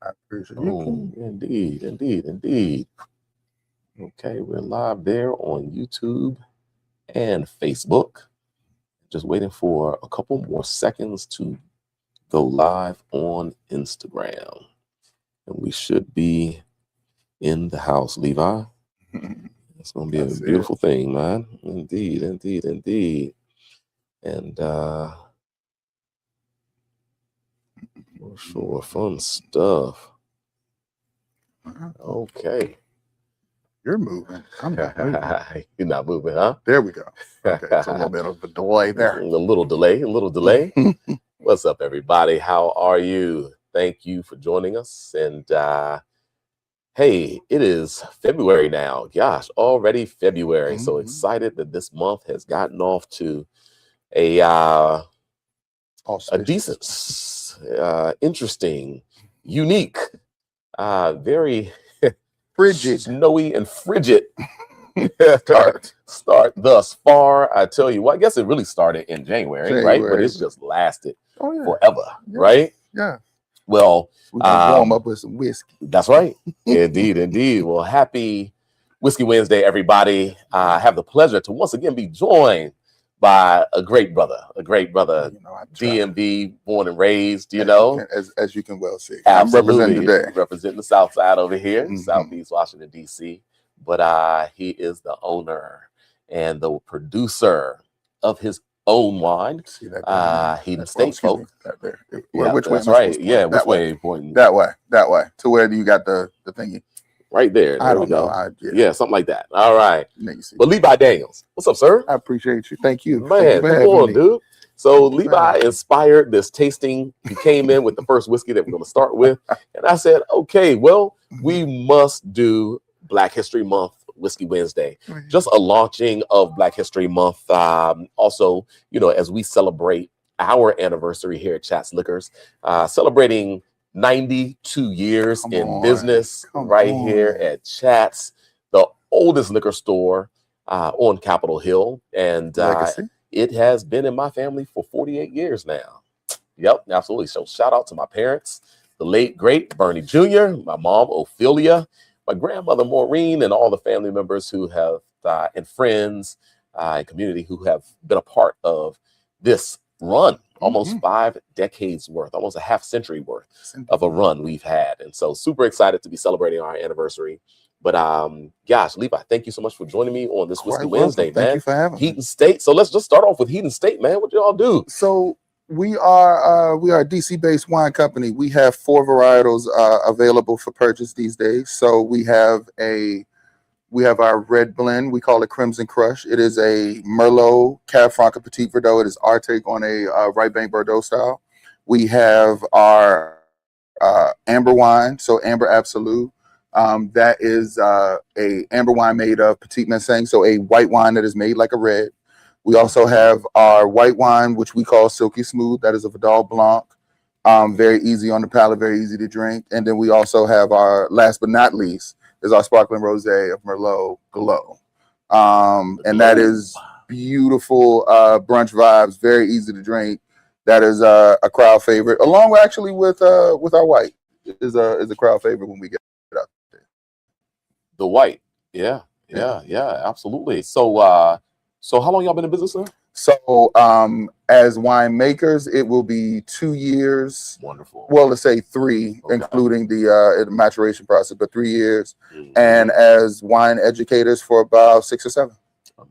I appreciate Oh, indeed. Okay, we're live there on YouTube and Facebook. Just waiting for a couple more seconds to go live on Instagram. And we should be in the house, Levi. It's going to be a beautiful thing, man. Indeed. And for sure, fun stuff. Okay. You're moving. I'm not moving. You're not moving, huh? There we go. Okay, it's a little bit of a delay there. A little delay. What's up, everybody? How are you? Thank you for joining us. And hey, it is February now. Gosh, already February. So excited that this month has gotten off to a decent, interesting, unique, very frigid, snowy and frigid start thus far. I tell you what, I guess it really started in January, right? But it's just lasted forever, right? Yeah. Well, we're gonna warm up with some whiskey. That's right. Indeed. Well, happy Whiskey Wednesday, everybody. I have the pleasure to once again be joined by a great brother, DMV, born and raised, as you can well see. Absolutely. I'm representing today. Representing the South Side over here, Southeast Washington, D.C. But he is the owner and the producer of his own wine. Hedon State, folk. Which way? That's right. Yeah, which way? Pointing? That way. To where you got the thingy? Right there. I don't know. Yeah, something like that. All right. But Levi Daniels, what's up, sir? I appreciate you. Thank you. Man, come on, dude. So Levi inspired this tasting. He came in with the first whiskey that we're going to start with. And I said, okay, well, we must do Black History Month Whiskey Wednesday. Just a launching of Black History Month. Also, as we celebrate our anniversary here at Chat's Liquors, celebrating 92 years in business here at Chat's, the oldest liquor store on Capitol Hill. And it has been in my family for 48 years now. Yep, absolutely. So shout out to my parents, the late, great Bernie Jr., my mom, Ophelia, my grandmother, Maureen, and all the family members who have, and friends and community who have been a part of this run. Almost 5 decades worth, almost a half century worth of a run we've had. And so super excited to be celebrating our anniversary. But gosh, Levi, thank you so much for joining me on this Whiskey Wednesday, man. Thank you for having me. Hedon State. So let's just start off with Hedon State, man. What y'all do? So we are a DC-based wine company. We have 4 varietals available for purchase these days. So we have our red blend. We call it Crimson Crush. It is a Merlot, Cab Franc, Petit Verdot. It is our take on a Right Bank Bordeaux style. We have our amber wine, so Amber Absolute. That is a amber wine made of Petit Manseng, so a white wine that is made like a red. We also have our white wine, which we call Silky Smooth. That is a Vidal Blanc. Very easy on the palate, very easy to drink. And then we also have our, last but not least, is our sparkling rosé of Merlot Glow. And that is beautiful brunch vibes, very easy to drink. That is a crowd favorite, along actually with our white is a crowd favorite when we get out there. The white, yeah, absolutely. So how long y'all been in business, sir? So as winemakers, it will be 2 years. Wonderful. Well, let's say 3, including the maturation process, but 3 years. And as wine educators for about 6 or 7.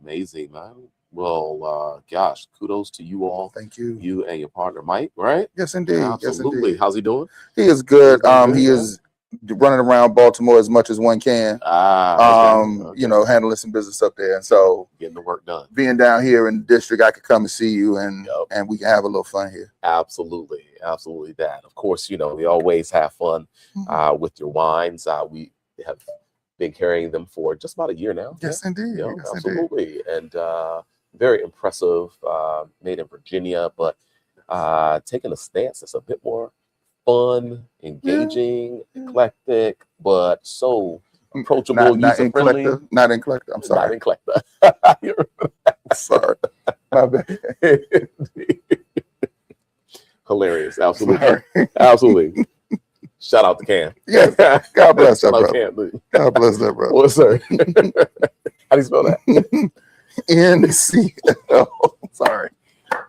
Amazing, man. Well, gosh, kudos to you all. Thank you. You and your partner, Mike, right? Yes, indeed. Absolutely. Yes, indeed. How's he doing? He is good. He is running around Baltimore as much as one can. Handling some business up there. And so getting the work done. Being down here in the district, I could come and see you and we can have a little fun here. Absolutely that. Of course, we always have fun with your wines. We have been carrying them for just about a year now. Yes, indeed. Yes, absolutely. Indeed. And very impressive, made in Virginia, but taking a stance that's a bit more fun, engaging, eclectic, but so approachable, user-friendly. Not in collector. I'm sorry. Not in collector. Sorry. My bad. Hilarious. Absolutely. Absolutely. Shout out to Cam. Yes. God bless that Shout out brother. Cam. God bless that brother. What's sir? How do you spell that? NCL. Sorry.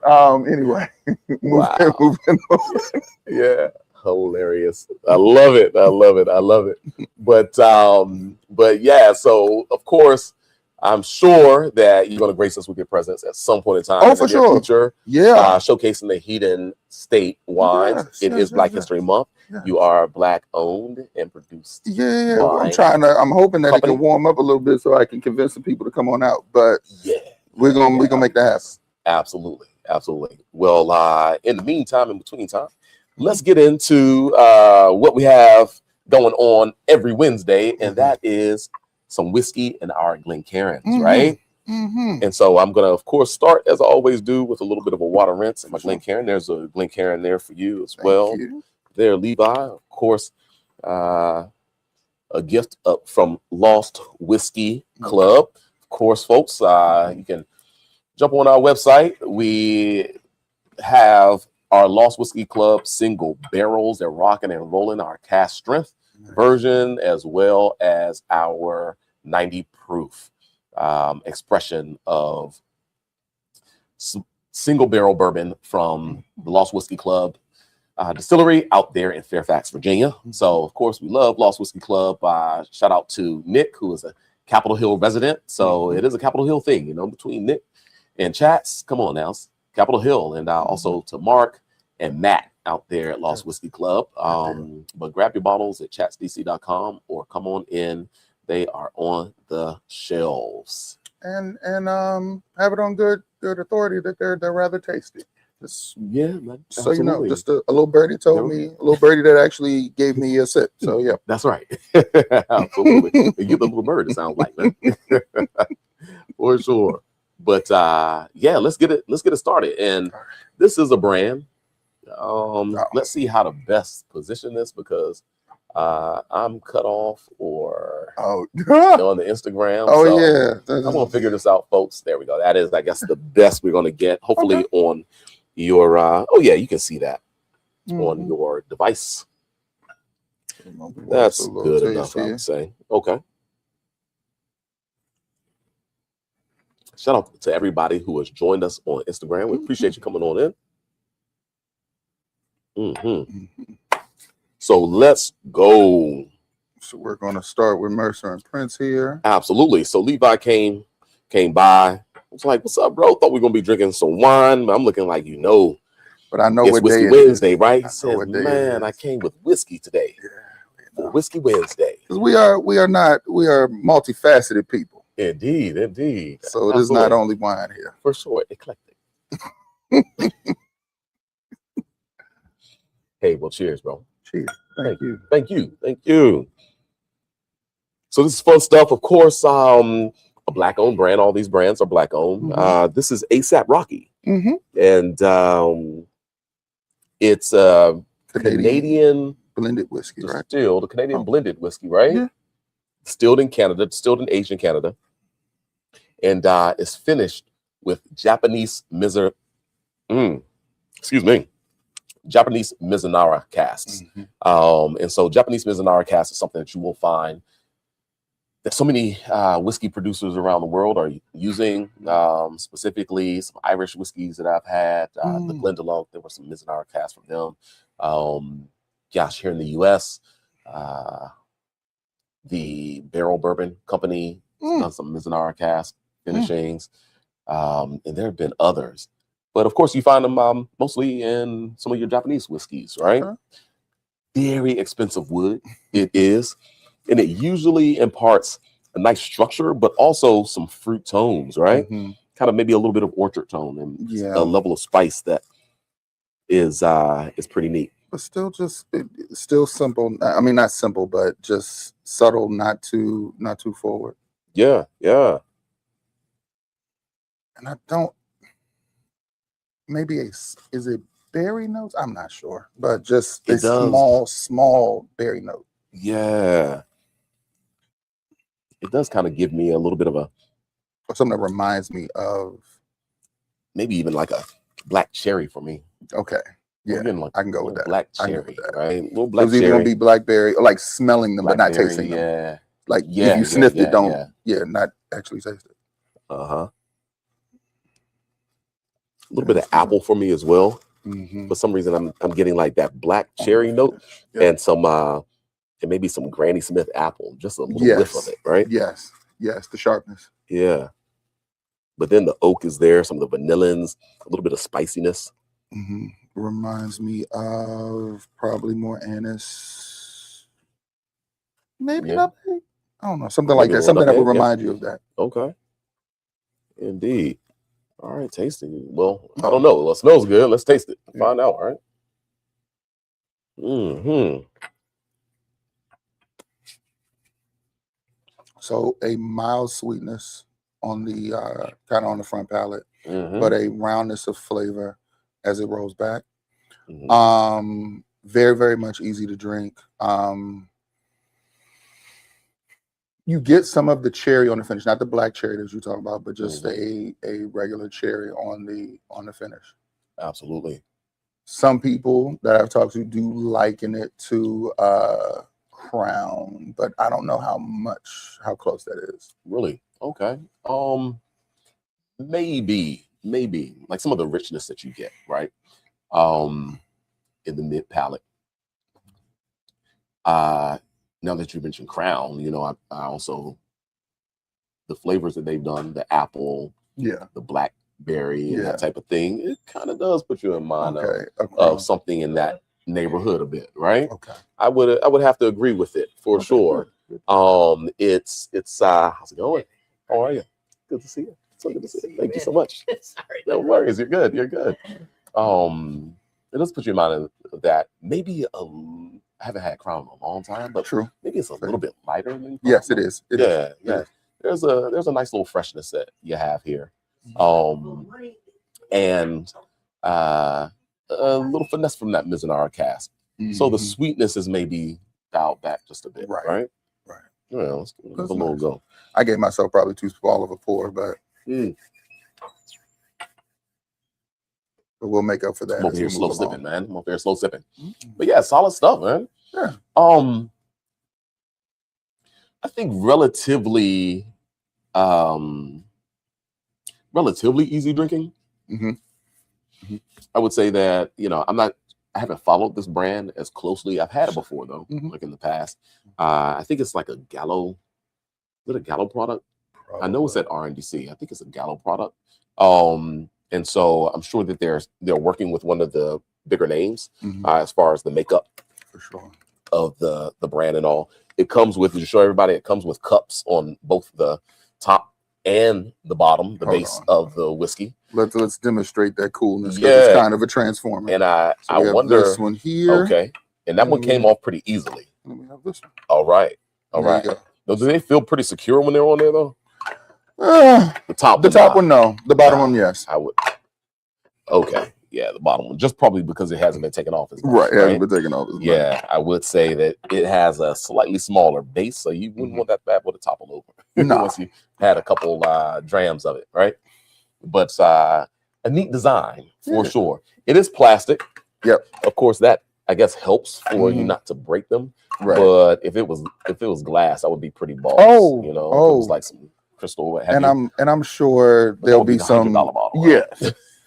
Anyway, Wow. moving on. Yeah, hilarious. I love it. I love it. I love it. But yeah, so of course, I'm sure that you're going to grace us with your presence at some point in time Oh, in for the near sure. future. Yeah. Showcasing the Hedon State Wines. Yes, It yes, is Black yes, History Month. yes. You are Black owned and produced. Yeah, wine I'm hoping that company. it can warm up a little bit so I can convince some people to come on out. But Yeah, we're gonna make that happen. Absolutely, absolutely. Well, in the meantime, in between time, let's get into what we have going on every Wednesday, and that is some whiskey and our Glencairns, right? And so I'm going to, of course, start as I always do with a little bit of a water rinse in my Glencairn. There's a Glencairn there for you as well. There, Levi, of course, a gift up from Lost Whiskey Club. Of course, folks, you can jump on our website. We have our Lost Whiskey Club single barrels. They're rocking and rolling, our cask strength version, as well as our 90 proof expression of single barrel bourbon from the Lost Whiskey Club distillery out there in Fairfax, Virginia. So, of course, we love Lost Whiskey Club. Shout out to Nick, who is a Capitol Hill resident. So it is a Capitol Hill thing, between Nick and Chats. Come on now, Capitol Hill. And also to Mark and Matt out there at Lost Whiskey Club. But grab your bottles at chatsdc.com or come on in. They are on the shelves. And have it on good authority that they're rather tasty. Yeah, man. So just a little birdie told me, a little birdie that actually gave me a sip. So yeah, that's right. Absolutely. You the little bird, it sounds like, man. For sure. But yeah, let's get it started. And this is a brand. Let's see how to best position this, because I'm cut off or on the Instagram. I'm gonna figure this out, folks. There we go. That is, I guess, the best we're gonna get. Hopefully on your you can see that on your device. That's good enough, I would say. Okay. Shout out to everybody who has joined us on Instagram. We appreciate you coming on in. So let's go. So we're going to start with Mercer and Prince here. Absolutely. So Levi came by. I was like, "What's up, bro? Thought we were gonna be drinking some wine." I'm looking like, but I know it's what Whiskey day Wednesday, it right? He says, "Man, I came with whiskey today for Whiskey Wednesday." Because we are multifaceted people. Indeed. So it is not only wine here. For sure, eclectic. Hey, well, cheers, bro. Cheers. Thank you. So this is fun stuff. Of course, a Black-owned brand. All these brands are Black-owned. This is ASAP Rocky. And it's Canadian blended whiskey, right? Distilled, a Canadian blended whiskey, right? Yeah. Distilled in Canada, distilled and aged in Canada. And it's finished with Japanese Japanese Mizunara casks. And so Japanese Mizunara casks is something that you will find that so many whiskey producers around the world are using, specifically some Irish whiskeys that I've had. The Glendalough, there were some Mizunara casks from them. Here in the U.S., the Barrel Bourbon Company done some Mizunara cask finishings, and there have been others. But of course, you find them mostly in some of your Japanese whiskeys, right? Very expensive wood, it is. And it usually imparts a nice structure, but also some fruit tones, right? Kind of maybe a little bit of orchard tone and a level of spice that is pretty neat. But still simple. I mean, not simple, but just subtle, not too forward. Yeah. And I don't. Maybe is it berry notes? I'm not sure, but just a small berry note. Yeah. It does kind of give me a little bit of or something that reminds me of maybe even like a black cherry for me. Okay. Yeah, getting like I can go with that. black I can go with cherry, that. right? A little It black was either gonna cherry, be blackberry or like smelling them, but not blackberry. tasting them. Yeah, Like if yeah, you yeah, sniffed it, don't. yeah. Yeah, not actually taste it. A little bit of apple for me as well. Mm-hmm. For some reason, I'm getting like that black cherry note and some and maybe some Granny Smith apple, just a little whiff of it, right? Yes, the sharpness. Yeah. But then the oak is there, some of the vanillins, a little bit of spiciness. Mm-hmm. Reminds me of probably more anise. Maybe not. I don't know, something like that. Something that would remind you of that. Okay. Indeed. All right, tasting. Well, I don't know. Well, it smells good. Let's taste it. Find out, right? So a mild sweetness on the kind of on the front palate, but a roundness of flavor as it rolls back. Very, very much easy to drink. You get some of the cherry on the finish, not the black cherry that you talk about, but just a regular cherry on the finish. Absolutely. Some people that I've talked to do liken it to Crown, but I don't know how close that is. Really? Okay. Maybe like some of the richness that you get, right? In the mid palate. Now that you mentioned Crown, you know, I also, the flavors that they've done, the apple, the blackberry, and that type of thing, it kind of does put you in mind of something in that neighborhood a bit, right? Okay. I would have to agree with it for sure. It's how's it going? How are you? Good to see you. So good to see you. Thank you so much. Sorry. No worries. You're good. You're good. It does put you in mind of that. Maybe I haven't had Crown in a long time, but maybe it's a little bit lighter than Crown. Yes, it is. Yeah. There's a nice little freshness that you have here. And a little finesse from that Mizunara cask. So the sweetness is maybe dialed back just a bit, right? Yeah, let's give it a little go. I gave myself probably too small of a pour, but we'll make up for that. I'm over here slow sipping, man. I'm over here slow sipping. But yeah, solid stuff, man. Yeah. I think relatively easy drinking. I would say that, you know, I haven't followed this brand as closely. I've had it before though, like in the past. I think it's like a Gallo. Is it a Gallo product? Probably. I know it's at RNDC. I think it's a Gallo product. And so I'm sure that they're working with one of the bigger names as far as the makeup for sure of the brand and all. It comes with, to show everybody, it comes with cups on both the top and the bottom, the base of the whiskey. Let's demonstrate that coolness. It's kind of a transformer. And I wonder this one here. Okay. And that one came off pretty easily. Let me have this one. All right. No, do they feel pretty secure when they're on there though? The top one, no. The bottom one, yes. I would. Okay. Yeah, the bottom one, just probably because it hasn't been taken off as much. Right, it hasn't been taken off as much. Yeah, I would say that it has a slightly smaller base, so you wouldn't want that bad boy to topple over once you had a couple drams of it, right? But a neat design for sure. It is plastic. Yep. Of course, that I guess helps for you not to break them. Right. But if it was glass, I would be pretty boss. You know, if it was like some crystal. And I'm sure there'll be some $100 bottle. Right?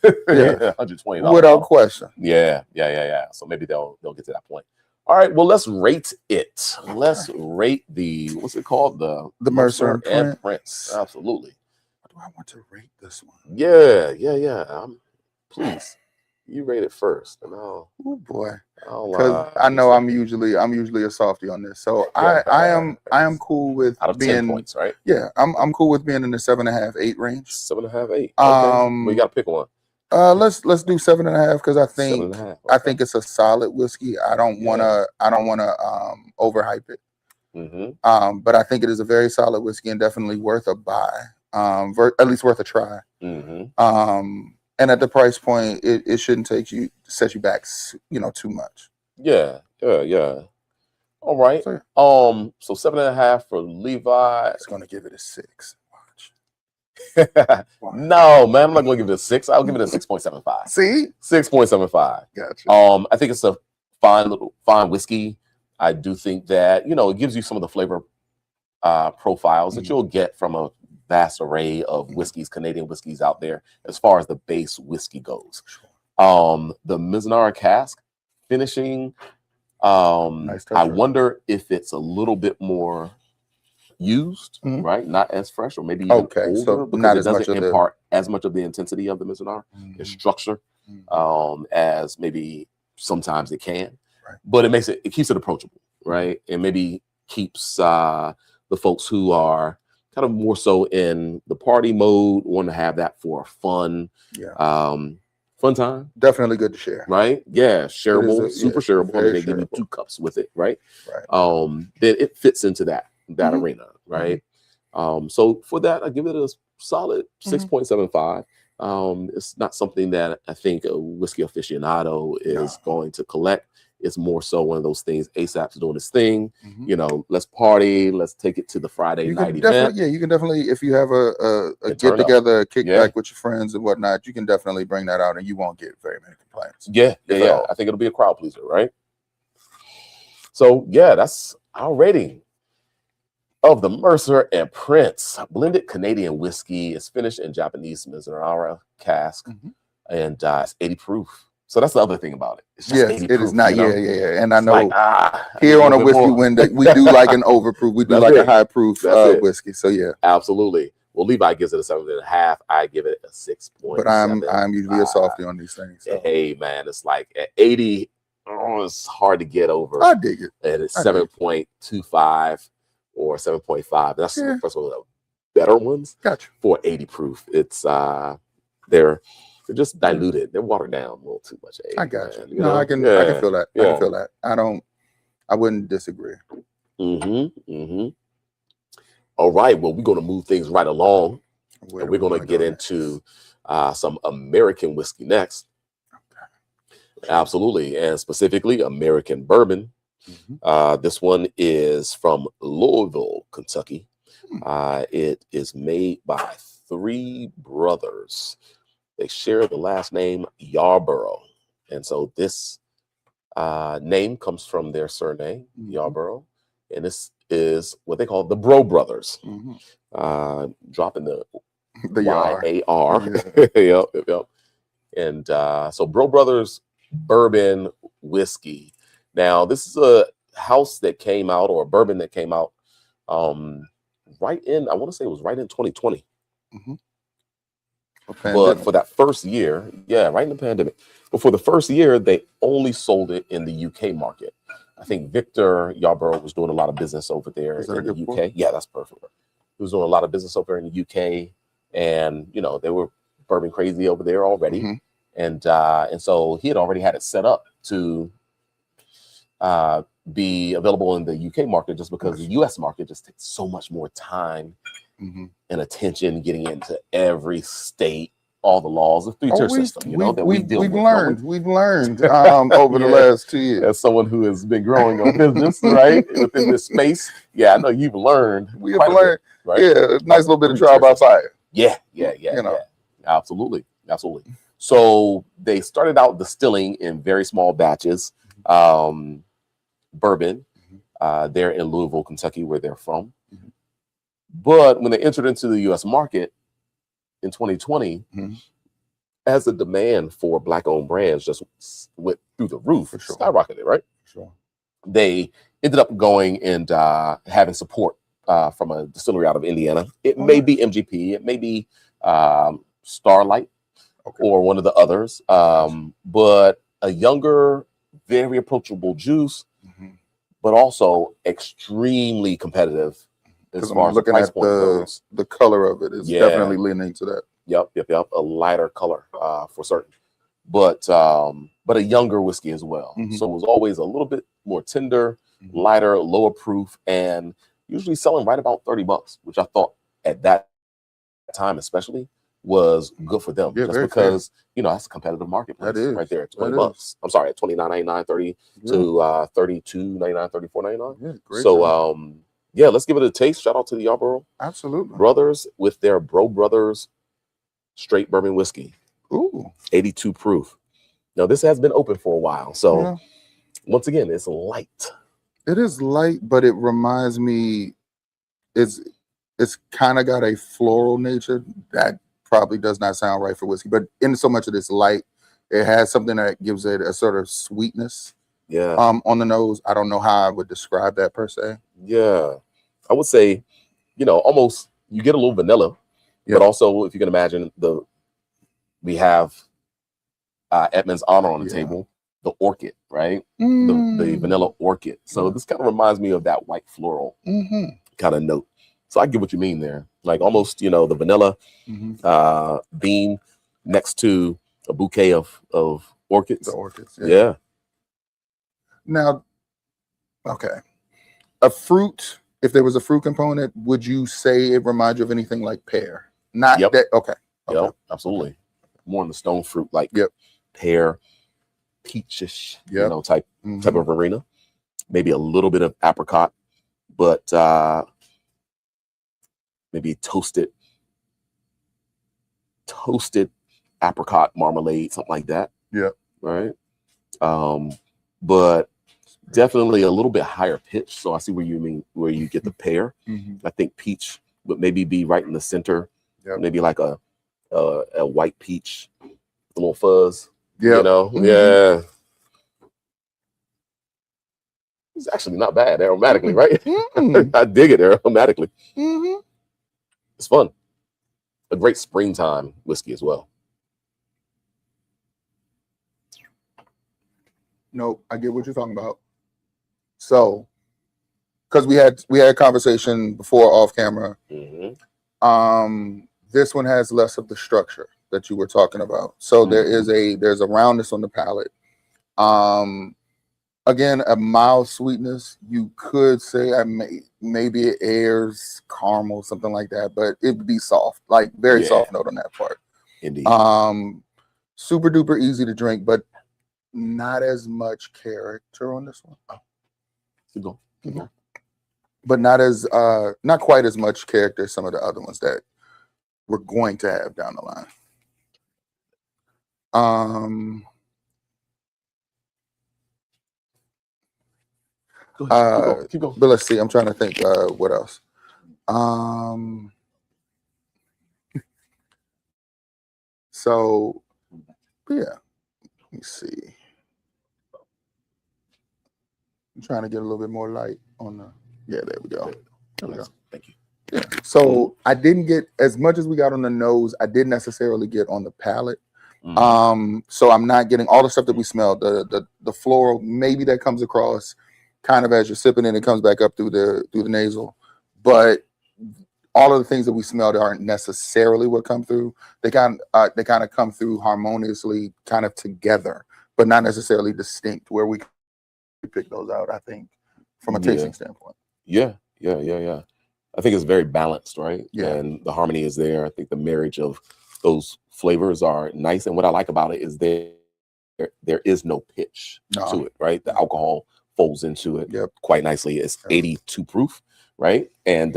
Yeah. $120 without question. Yeah. So maybe they'll get to that point. All right, well, let's rate it. Let's rate the, what's it called? The Mercer and Prince. Absolutely. What do I want to rate this one? Yeah. Please, you rate it first, and oh boy, because I know I'm usually a softie on this, so I am cool with out of being 10 points, right? Yeah, I'm cool with being in the 7.5, 8 range. 7.5, 8. Okay. We got to pick one. Let's do 7.5 because I think I think it's a solid whiskey. I don't wanna overhype it. But I think it is a very solid whiskey and definitely worth a buy. At least worth a try. And at the price point, it shouldn't set you back, too much. Yeah. All right. So 7.5 for Levi. It's gonna give it a 6. Watch. No, man, I'm not going to give it a 6. I'll give it a 6.75. See, 6.75. gotcha. I think it's a fine whiskey. I do think that it gives you some of the flavor profiles that you'll get from a vast array of whiskeys, Canadian whiskeys out there, as far as the base whiskey goes. The Mizunara cask finishing. Nice touch, I right? wonder if it's a little bit more used, right? Not as fresh, or maybe even Okay, so older, because not it as much doesn't of the impart as much of the intensity of the Mizunara and structure as maybe sometimes it can. Right. But it keeps it approachable, right? And maybe keeps the folks who are kind of more so in the party mode want to have that for fun, fun time. Definitely good to share. Right? Yeah, shareable, super shareable. I mean, they give you 2 cups with it, right? Right. Then it fits into that arena, right? So for that, I give it a solid 6.75. It's not something that I think a whiskey aficionado is going to collect. It's more so one of those things. ASAP's doing his thing. Let's party. Let's take it to the Friday night event. Yeah, you can definitely, if you have a get together, a kickback with your friends and whatnot, you can definitely bring that out, and you won't get very many complaints. Yeah. I think it'll be a crowd pleaser, right? So yeah, that's our rating of the Mercer and Prince blended Canadian whiskey. Is finished in Japanese Mizunara cask, and it's 80 proof. So that's the other thing about it. It's just 80 it proof, is not. Yeah. And I know here on a whiskey window, we do like an overproof. We do like a high proof whiskey. So yeah, absolutely. Well, Levi gives it a 7.5. I give it a 6. But I'm usually a softie on these things. So. Hey man, it's like at 80. It's hard to get over. I dig it. And it's 7.25 or 7.5. That's first of all the better ones. Gotcha. For 80 proof. It's they're just diluted. They're watered down a little too much. I got you. I can feel that. I can feel that. I wouldn't disagree. All right. Well, we're going to move things right along. And we're going to get into some American whiskey next. Okay. Absolutely. And specifically American bourbon. This one is from Louisville, Kentucky. It is made by 3 brothers. They share the last name Yarborough. And so this name comes from their surname, Yarborough. And this is what they call the Brough brothers. Dropping the Y-A-R. Yep. And so Brough Brothers Bourbon Whiskey. Now, this is a house that came out, or a bourbon that came out right in 2020. But for that first year, right in the pandemic. But for the first year, they only sold it in the UK market. I think Victor Yarborough was doing a lot of business over there in the UK. Yeah, that's perfect. He was doing a lot of business over there in the UK, and they were bourbon crazy over there already, and so he had already had it set up to be available in the UK market, just because the US market just takes so much more time and attention getting into every state, all the laws, the 3-tier system, that we deal with. We've learned over the last 2 years. As someone who has been growing a business, right, within this space, I know you've learned. We have learned, right? Yeah, a nice little bit of trial by fire. Yeah. Absolutely. So they started out distilling in very small batches, bourbon, there in Louisville, Kentucky, where they're from. But when they entered into the U.S. market in 2020, as the demand for Black-owned brands just went through the roof, skyrocketed, right? They ended up going and having support from a distillery out of Indiana. It may be MGP, it may be Starlight, or one of the others, but a younger, very approachable juice, but also extremely competitive. As far as looking at the color of it is definitely leaning to that. Yep. A lighter color for certain, but a younger whiskey as well. So it was always a little bit more tender, lighter, lower proof, and usually selling right about $30, which I thought at that time especially was good for them, just because that's a competitive marketplace right there at $20. I'm sorry, at $29.99, 30 to $32.99, $34.99. Great. So yeah, let's give it a taste. Shout out to the Yarborough Absolutely. brothers with their Brough Brothers straight bourbon whiskey. Ooh. 82 proof. Now, this has been open for a while. So, Yeah. once again, it's light. It is light, but it reminds me, it's kind of got a floral nature that probably does not sound right for whiskey. But in so much of this light, it has something that gives it a sort of sweetness. Yeah. On the nose. I don't know how I would describe that per se. Yeah. I would say, almost you get a little vanilla, but also if you can imagine we have Edmond's Honor on the table, the orchid, right? The vanilla orchid. So this kind of reminds me of that white floral kind of note. So I get what you mean there. Like almost, the vanilla bean next to a bouquet of orchids. The orchids. Yeah. Now, okay. A fruit, if there was a fruit component, would you say it reminds you of anything like pear? Not that. Okay. Yep, absolutely. More in the stone fruit, like pear, peachish, type of arena. Maybe a little bit of apricot, but maybe toasted apricot marmalade, something like that. Yeah. Right. But definitely a little bit higher pitch. So I see where you get the pear. I think peach would maybe be right in the center. Maybe like a white peach, a little fuzz. Yeah. It's actually not bad aromatically, right? I dig it aromatically. It's fun. A great springtime whiskey as well. No, I get what you're talking about. So, because we had a conversation before off camera. This one has less of the structure that you were talking about. So there's a roundness on the palate. Again, a mild sweetness. You could say maybe it airs caramel, something like that, but it would be soft, like very soft note on that part. Indeed. Super duper easy to drink, but not as much character on this one. Keep going. But not quite as much character as some of the other ones that we're going to have down the line. Keep going. But let's see. I'm trying to think what else. So yeah, let me see. I'm trying to get a little bit more light on the. Yeah, there we go. Thank you. Yeah. So I didn't get as much as we got on the nose. I didn't necessarily get on the palate. So I'm not getting all the stuff that we smelled. The floral, maybe that comes across kind of as you're sipping it, it comes back up through the nasal. But all of the things that we smelled aren't necessarily what come through. They kind of come through harmoniously, kind of together, but not necessarily distinct. Where we pick those out, I think, from a tasting standpoint. Yeah. I think it's very balanced, right? Yeah. And the harmony is there. I think the marriage of those flavors are nice. And what I like about it is there is no pitch to it, right? The alcohol folds into it quite nicely. It's 82 proof, right? And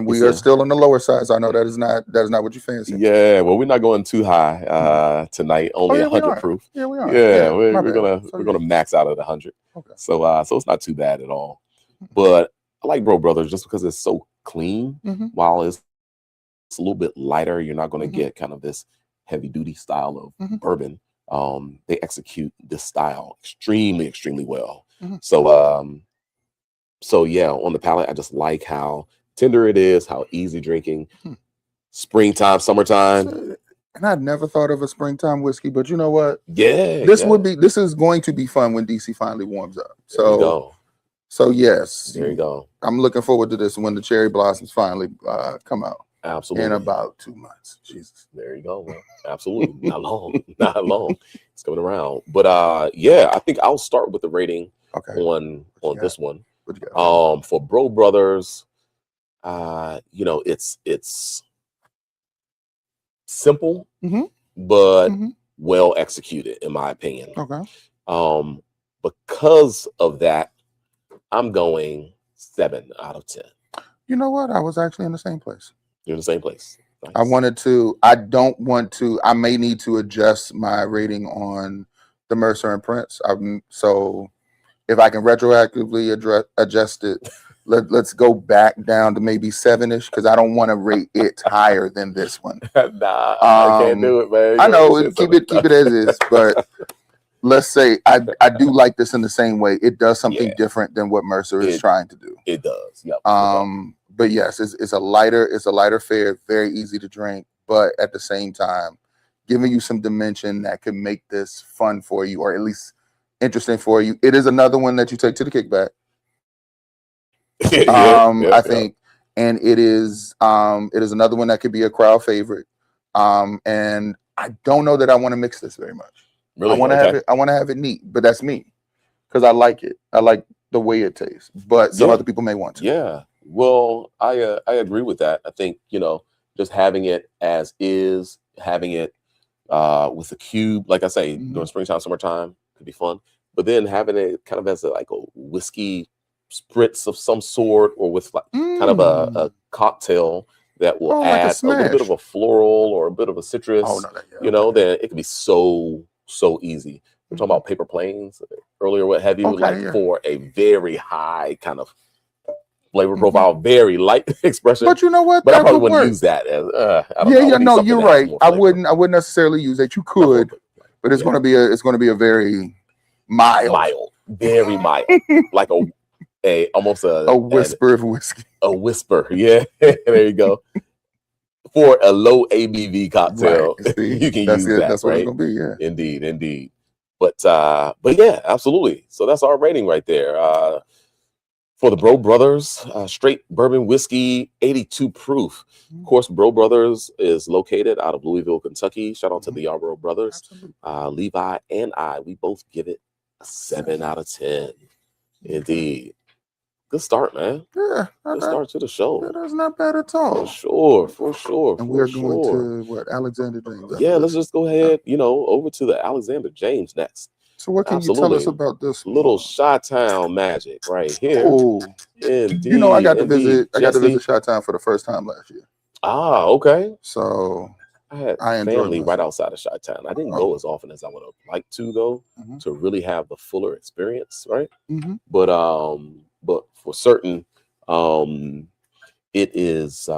we are still on the lower side. So I know that is not what you fancy. Yeah, well, we're not going too high tonight. Only 100 proof. Yeah, we are. Yeah, we're gonna max out at 100. Okay. So it's not too bad at all. But I like Brough Brothers just because it's so clean. While it's a little bit lighter, you're not going to get kind of this heavy duty style of bourbon. They execute this style extremely, extremely well. So yeah, on the palate, I just like how tender it is, how easy drinking. Springtime, summertime. And I'd never thought of a springtime whiskey, but you know what? Yeah, this is going to be fun when DC finally warms up. So yes, there you go. I'm looking forward to this when the cherry blossoms finally come out. Absolutely. In about 2 months. Jesus. There you go. Man. Absolutely. Not long. It's coming around. But yeah, I think I'll start with the rating on this one. For Brough Brothers, it's simple, but well executed, in my opinion. Okay. Because of that, I'm going 7 out of 10. You know what? I was actually in the same place. You're in the same place. Nice. I may need to adjust my rating on the Mercer and Prince. So if I can retroactively adjust it, let's go back down to maybe 7-ish, because I don't want to rate it higher than this one. Nah, I can't do it, man. I know, keep it as is, but let's say I do like this in the same way. It does something different than what Mercer is trying to do. It does. Yep. But yes, it's a lighter fare, very easy to drink, but at the same time, giving you some dimension that could make this fun for you, or at least interesting for you. It is another one that you take to the kickback. I think, and it is another one that could be a crowd favorite. And I don't know that I want to mix this very much. Really? I want to have it neat, but that's me, because I like it. I like the way it tastes, but some other people may want to. Yeah. Well, I agree with that. I think, just having it as is, having it with a cube, like I say, during springtime, summertime could be fun. But then having it kind of as a whiskey spritz of some sort, or with kind of a cocktail that will add a little bit of a floral or a bit of a citrus, then it could be so easy. We're talking about paper planes earlier, what have you, for a very high kind of flavor profile, very light expression. But you know what? But I probably wouldn't use that as no, you're right. I wouldn't necessarily use it. You could, but it's going to be a very mild, very mild, like almost a whisper of whiskey. A whisper, yeah. There you go. For a low ABV cocktail, you can use that. That's what it's gonna be. Yeah, indeed. But yeah, absolutely. So that's our rating right there. For the Brough Brothers straight bourbon whiskey, 82 proof. Of course, Brough Brothers is located out of Louisville, Kentucky. Shout out to the Yarborough brothers. Levi and I, we both give it a 7 out of 10. Indeed. Good start, man. Yeah. Good start to the show. That's not bad at all. For sure. And we're going to what? Alexander James. Yeah, let's just go ahead, over to the Alexander James next. So what can you tell us about this little Chi-Town magic right here? Oh, indeed, I got to visit Chi-Town for the first time last year. Ah, okay. So I had family right outside of Chi-Town. I didn't go as often as I would have liked to, though, to really have the fuller experience, right? But for certain, it is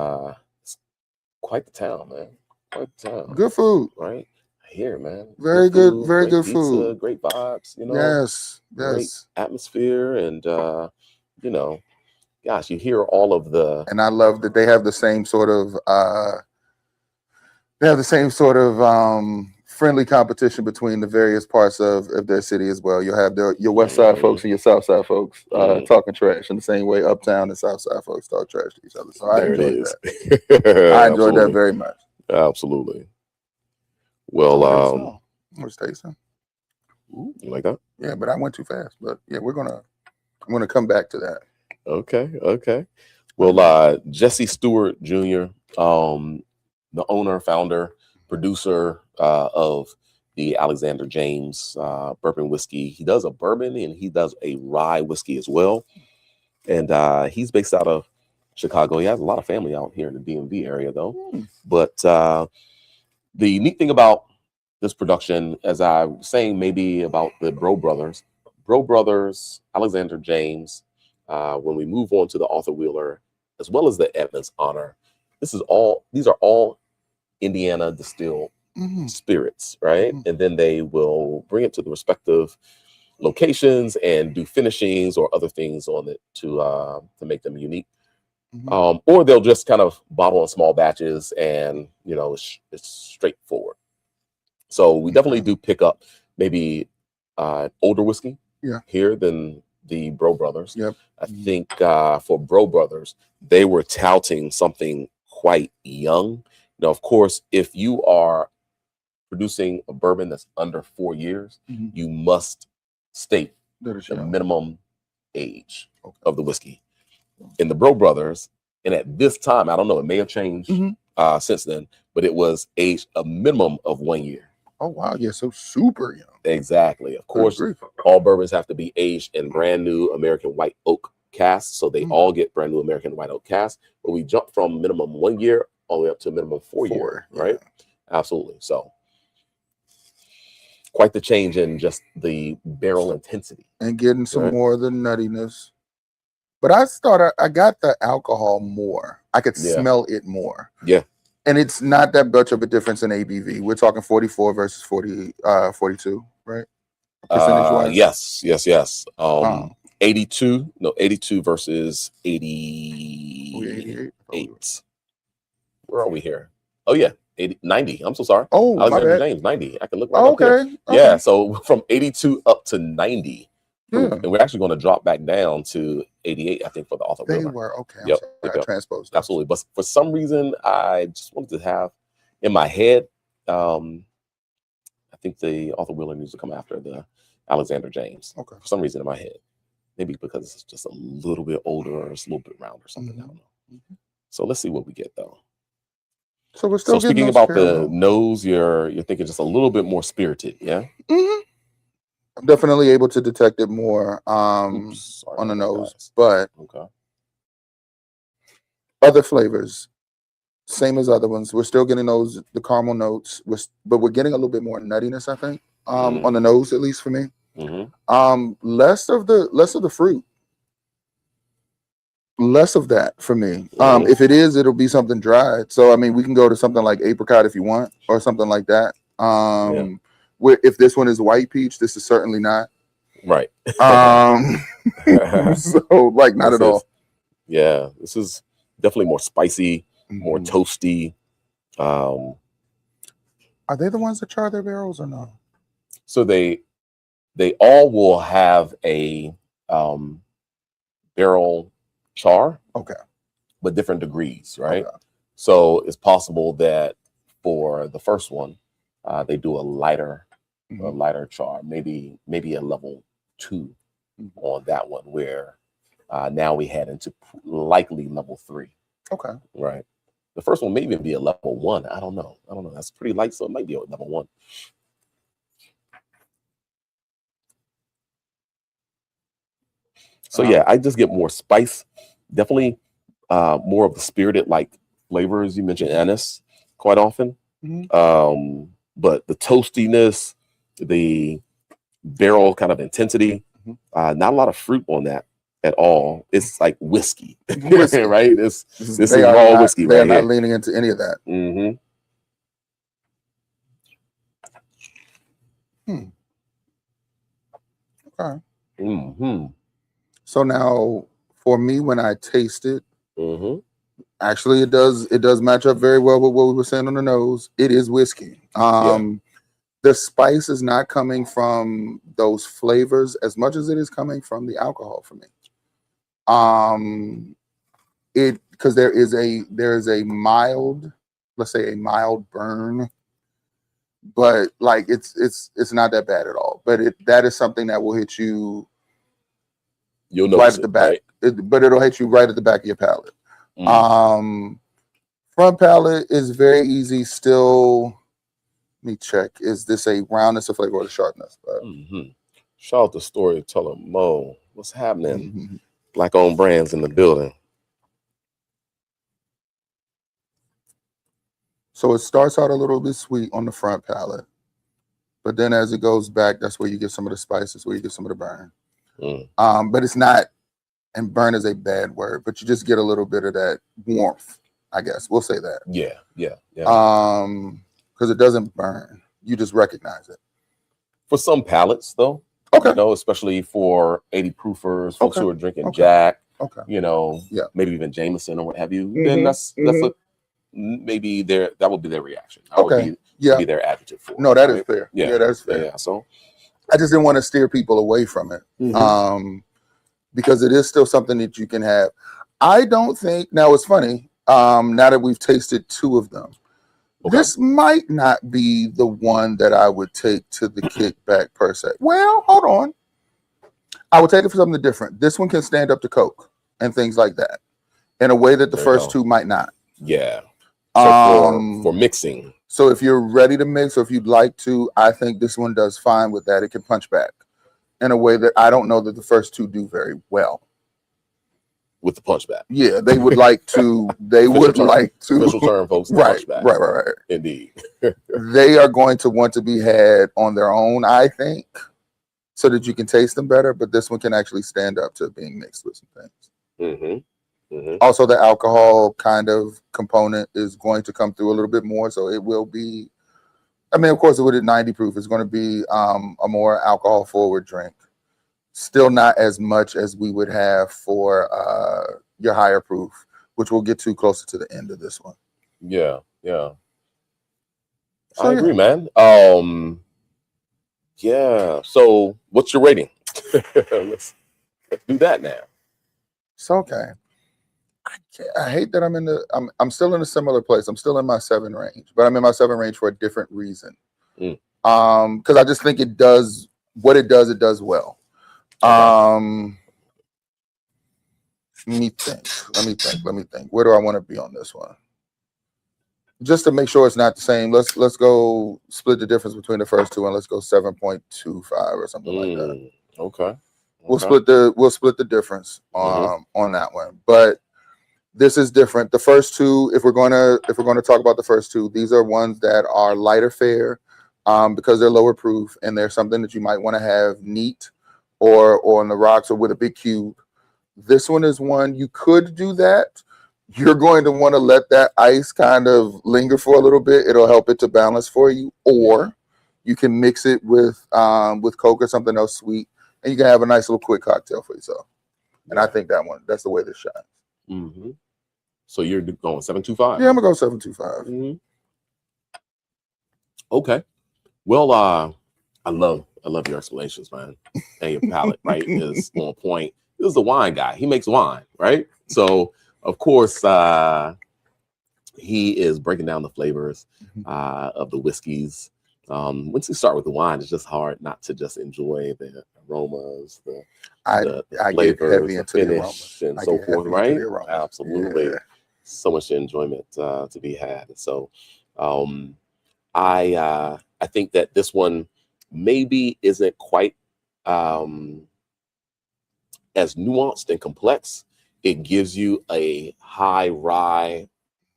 quite the town, man. Quite the town. Good food, right? Here, man. Very good pizza, food. Great vibes, Yes. Great atmosphere, and gosh, you hear all of the. And I love that they have the same sort of friendly competition between the various parts of their city as well. You'll have your west side folks and your south side folks talking trash in the same way uptown and south side folks talk trash to each other. So I enjoyed that. I enjoyed that very much. Absolutely. Well, let's taste some. You like that? Yeah, but I went too fast. But yeah, I'm gonna come back to that. Okay. Well, Jesse Stewart Jr., the owner, founder, producer of the Alexander James bourbon whiskey. He does a bourbon and he does a rye whiskey as well. And he's based out of Chicago. He has a lot of family out here in the DMV area, though. But the neat thing about this production, as I was saying, maybe about the Brough Brothers, Alexander James, when we move on to the Arthur Wheeler, as well as the Edmond's Honor, these are all Indiana distilled spirits, right? And then they will bring it to the respective locations and do finishings or other things on it to make them unique. Or they'll just kind of bottle in small batches, and it's straightforward. So we definitely do pick up maybe older whiskey here than the Brough Brothers. I think for Brough Brothers, they were touting something quite young. Now, of course, if you are producing a bourbon that's under 4 years, you must state the minimum age of the whiskey. In the Brough Brothers, and at this time, I don't know, it may have changed since then, but it was aged a minimum of 1 year. Oh, wow. Yeah, so super young. Exactly. Of course, all bourbons have to be aged in brand new American white oak casks, so they all get brand new American white oak casks. But we jump from minimum 1 year all the way up to minimum 4 year, right? Absolutely. So quite the change in just the barrel intensity and getting some more of the nuttiness. But I got the alcohol more. I could smell it more. Yeah. And it's not that much of a difference in ABV. We're talking 44 versus 42, right? Percentage wise. Yes. 82 versus 88. Where are we here? Oh yeah, 90. I'm so sorry. Oh, Alexander James, 90. I can look right up here. Okay. Yeah, so from 82 up to 90. Yeah. And we're actually going to drop back down to 88, I think, for the author. They were okay. Yep. I transposed those. Absolutely. But for some reason, I just wanted to have in my head, I think the Arthur Wheeler needs to come after the Alexander James. Okay. For some reason in my head. Maybe because it's just a little bit older or it's a little bit rounder or something. I don't know. So let's see what we get though. So we're still speaking about the nose, you're thinking just a little bit more spirited, yeah? I'm definitely able to detect it more on the nose, but other flavors, same as other ones. We're still getting the caramel notes, but we're getting a little bit more nuttiness, I think, on the nose, at least for me. Less of the fruit. Less of that for me. If it is, it'll be something dried. So I mean, we can go to something like apricot if you want, or something like that. Where if this one is white peach, this is certainly not. Right. So like not at all. Yeah, this is definitely more spicy, more toasty. Are they the ones that char their barrels or no? So they all will have a barrel char, but different degrees, right? So it's possible that for the first one, they do a lighter char, maybe a level 2 on that one, where now we head into likely level 3. Right. The first one may even be a level 1. I don't know. That's pretty light, so it might be a level 1. So yeah, I just get more spice, definitely more of the spirited like flavors. You mentioned anise quite often, but the toastiness, the barrel kind of intensity, not a lot of fruit on that at all. It's like whiskey, right? This is raw whiskey. They're not leaning into any of that. Okay. So now, for me, when I taste it, actually, it does match up very well with what we were saying on the nose. It is whiskey. The spice is not coming from those flavors as much as it is coming from the alcohol for me. Because there is a mild, let's say a mild burn, but like it's not that bad at all. But that is something that will hit you. You'll notice right at the back, but it'll hit you right at the back of your palate. Front palate is very easy. Still, let me check. Is this a roundness of flavor or the sharpness? Shout out to Storyteller Mo. What's happening? Black-owned brands in the building. So it starts out a little bit sweet on the front palate, but then as it goes back, that's where you get some of the spices, where you get some of the burn. But it's not, and burn is a bad word, but you just get a little bit of that warmth, I guess. We'll say that. Yeah. Because it doesn't burn. You just recognize it. For some palates, though. Especially for 80 proofers, folks who are drinking Jack, maybe even Jameson or what have you, then that's maybe that would be their reaction. Would be their adjective for it. No, that is fair. Yeah, that's fair. Yeah, so I just didn't want to steer people away from it. Because it is still something that you can have. I don't think, now it's funny, now that we've tasted 2 of them, this might not be the one that I would take to the kickback per se. Well, hold on. I would take it for something different. This one can stand up to Coke and things like that in a way that the first 2 might not. Yeah. So for mixing. So if you're ready to mix, or if you'd like to, I think this one does fine with that. It can punch back in a way that I don't know that the first 2 do very well. with the punchback. Yeah, they would like to. They would like to. Official term, folks. The Right, punchback. right. Indeed. They are going to want to be had on their own, I think, so that you can taste them better. But this one can actually stand up to being mixed with some things. Also, the alcohol kind of component is going to come through a little bit more, so it will be. I mean, of course, with it 90 proof, it's going to be a more alcohol forward drink. Still not as much as we would have for your higher proof, which we'll get to closer to the end of this one. Yeah. So, I yeah. agree, man. Yeah. So what's your rating? let's do that now. It's okay. I hate that I'm still in a similar place. I'm still in my 7 range, but I'm in my 7 range for a different reason. Because I just think it does what it does well. Let me think. Where do I want to be on this one? Just to make sure it's not the same, let's go split the difference between the first two and let's go 7.25 or something like that. Okay. We'll split the difference on that one. But this is different. The first two, if we're going to talk about the first two, these are ones that are lighter fare because they're lower proof and they're something that you might want to have neat or on the rocks or with a big cube. This one is one you could do that. You're going to want to let that ice kind of linger for a little bit. It'll help it to balance for you. Or you can mix it with Coke or something else sweet, and you can have a nice little quick cocktail for yourself. And I think that's the way this shines. So you're going 7.25? Yeah, I'm gonna go 7.25. Okay. Well, I love your explanations, man. And your palate, right, is on point. This is the wine guy. He makes wine, right? So of course, he is breaking down the flavors of the whiskeys. Once you start with the wine, it's just hard not to just enjoy the aromas, the flavors, the finish, and so forth, right? Absolutely. Yeah. So much enjoyment to be had. So I think that this one maybe isn't quite as nuanced and complex. It gives you a high rye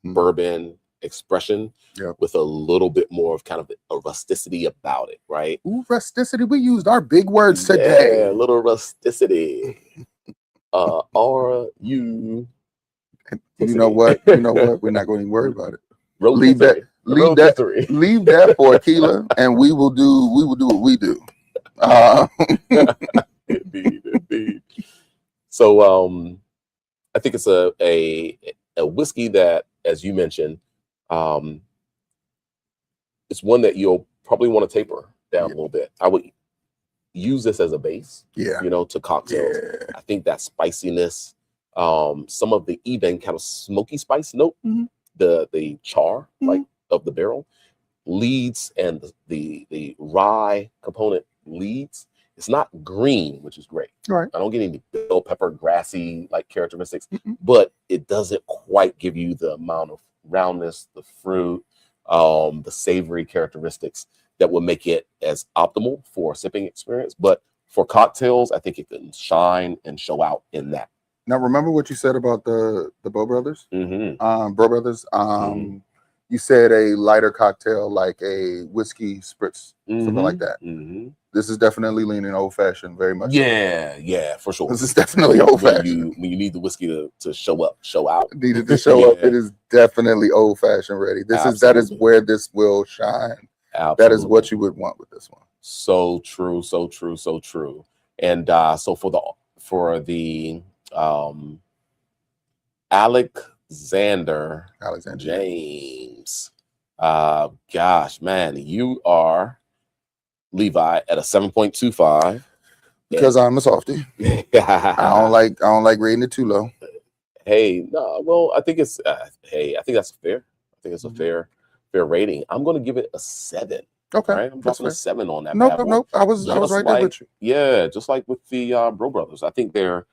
bourbon expression with a little bit more of kind of a rusticity about it, right? Ooh, rusticity. We used our big words today. Yeah, a little rusticity. You know what? We're not going to worry about it. Leave that for Aquila, and we will do what we do. Indeed. So I think it's a whiskey that, as you mentioned, it's one that you'll probably want to taper down a little bit. I would use this as a base, to cocktails. Yeah. I think that spiciness, some of the even kind of smoky spice note, the char like of the barrel leads, and the rye component leads. It's not green, which is great. Right. I don't get any bell pepper, grassy like characteristics, but it doesn't quite give you the amount of roundness, the fruit, the savory characteristics that would make it as optimal for a sipping experience. But for cocktails, I think it can shine and show out in that. Now, remember what you said about the Brough brothers? Brough brothers. You said a lighter cocktail like a whiskey spritz, something like that. This is definitely leaning old fashioned, very much. Yeah, for sure. This is definitely old fashioned. When you need the whiskey to show out. Needed to show up. It is definitely old fashioned ready. That is where this will shine. Absolutely. That is what you would want with this one. So true. And so for the Alexander James. Gosh, man, you are Levi at a 7.25 because I'm a softie. I don't like rating it too low. Hey, no, well, I think it's I think that's fair. I think it's a fair rating. I'm going to give it a 7. Okay, right? I'm dropping a 7 on that. Nope. I was right there with you. Yeah, just like with the Brough brothers. I think they're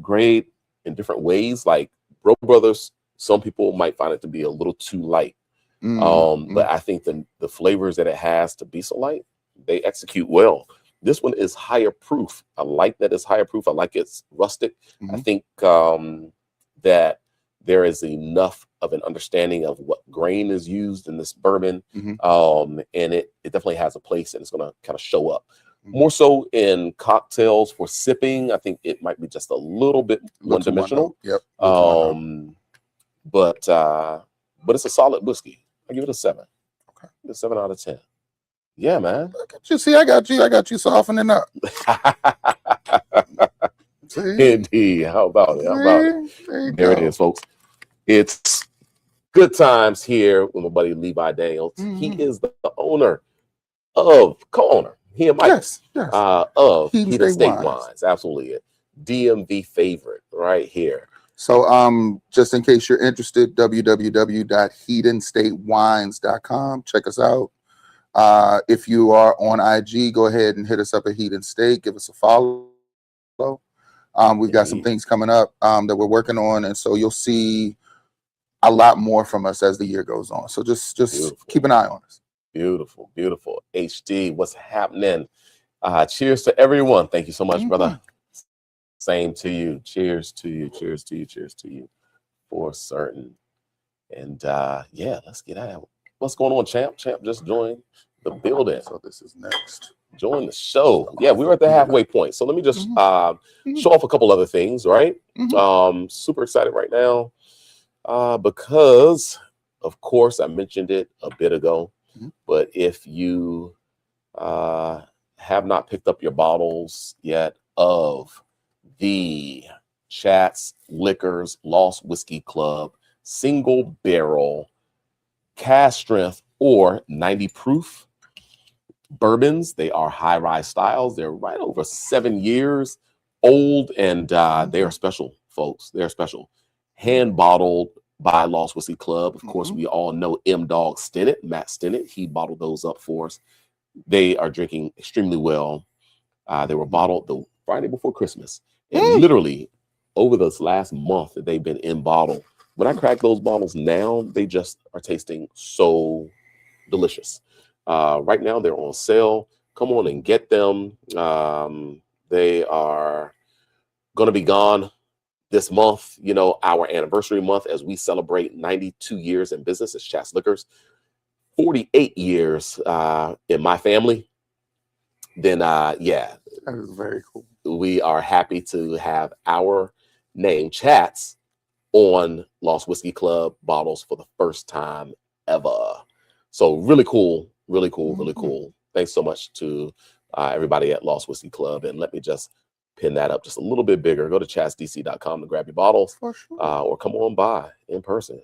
great in different ways. Like Brough brothers, some people might find it to be a little too light. But I think the flavors that it has to be so light, they execute well. This one is higher proof. I like that it's higher proof. I like it's rustic. I think that there is enough of an understanding of what grain is used in this bourbon. And it definitely has a place, and it's going to kind of show up. More so in cocktails for sipping. I think it might be just a little bit one-dimensional. Yep. But it's a solid whiskey. I give it a 7. Okay. A 7 out of 10. Yeah, man. Look at you. See, I got you softening up. Indeed. How about it? How about it? There it is, folks. It's good times here with my buddy Levi Daniels. He is the co-owner. He and Mike of Hedon State Wines. Absolutely. A DMV favorite right here. So just in case you're interested, www.hedonstatewines.com. Check us out. If you are on IG, go ahead and hit us up at Hedon State. Give us a follow. We've got some things coming up that we're working on, and so you'll see a lot more from us as the year goes on. So just keep an eye on us. Beautiful, beautiful. HD, what's happening? Cheers to everyone. Thank you so much, brother. Same to you. Cheers to you. Cheers to you. Cheers to you. For certain. And yeah, let's get at it. What's going on, Champ? Champ just joined the building. So this is next. Join the show. Yeah, we were at the halfway point. So let me just show off a couple other things, right? Super excited right now because, of course, I mentioned it a bit ago. But if you have not picked up your bottles yet of the Chats Liquors Lost Whiskey Club single barrel cask strength or 90 proof bourbons, they are high rise styles. They're right over 7 years old, and they are special, folks. They're special. Hand bottled by Lost Whiskey Club. Of course, we all know M-Dog Stennett, Matt Stennett. He bottled those up for us. They are drinking extremely well. They were bottled the Friday before Christmas. And literally over this last month that they've been in bottle, when I crack those bottles now, they just are tasting so delicious. Right now, they're on sale. Come on and get them. They are going to be gone this month, you know, our anniversary month, as we celebrate 92 years in business as Chats Liquors, 48 years in my family. Then, yeah. That is very cool. We are happy to have our name, Chats, on Lost Whiskey Club bottles for the first time ever. So really cool, really cool, really cool. Thanks so much to everybody at Lost Whiskey Club. And let me just pin that up just a little bit bigger. Go to chatsdc.com to grab your bottles, For sure. or come on by in person.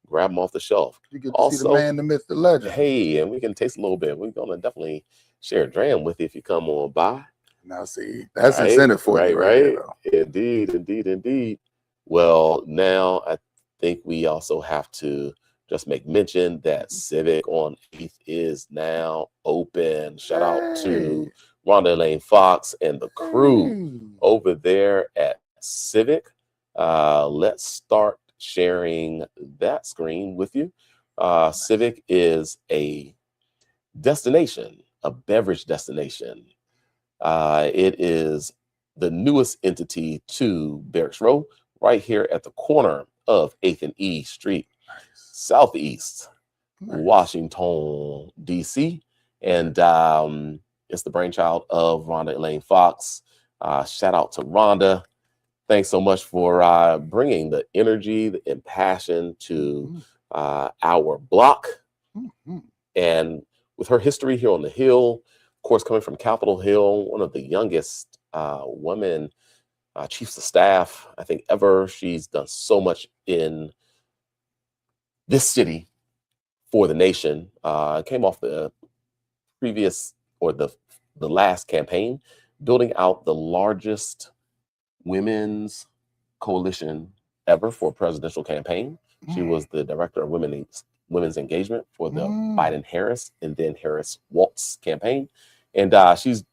Grab them off the shelf. You get to see the man, the myth, the legend. Hey, and we can taste a little bit. We're going to definitely share a dram with you if you come on by. Now, see, that's incentive for you, right? Indeed, indeed, indeed. Well, now I think we also have to just make mention that Civic on 8th is now open. Shout out to Rhonda Elaine Fox and the crew over there at Civic. Let's start sharing that screen with you. Civic is a destination, a beverage destination. It is the newest entity to Barracks Row, right here at the corner of 8th and E Street, Southeast, Washington, D.C. And it's the brainchild of Rhonda Elaine Fox. Shout out to Rhonda. Thanks so much for bringing the energy and passion to our block. And with her history here on the Hill, of course, coming from Capitol Hill, one of the youngest women chiefs of staff, I think, ever. She's done so much in this city for the nation. Came off the previous or the last campaign, building out the largest women's coalition ever for a presidential campaign. She was the director of women's engagement for the Biden-Harris and then Harris-Walz campaign. And she's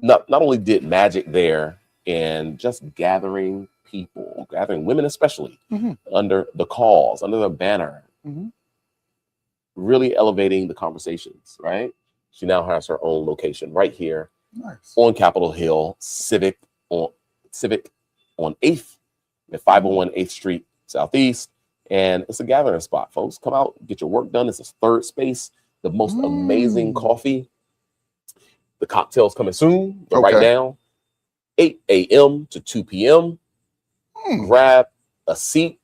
not only did magic there and just gathering people, gathering women especially, under the cause, under the banner, really elevating the conversations, right? She now has her own location right here Nice. on Capitol Hill, Civic on 8th at 501 8th Street Southeast. And it's a gathering spot, folks. Come out, get your work done. It's a third space. The most amazing coffee. The cocktails coming soon. But right now, 8 a.m. to 2 p.m. Grab a seat.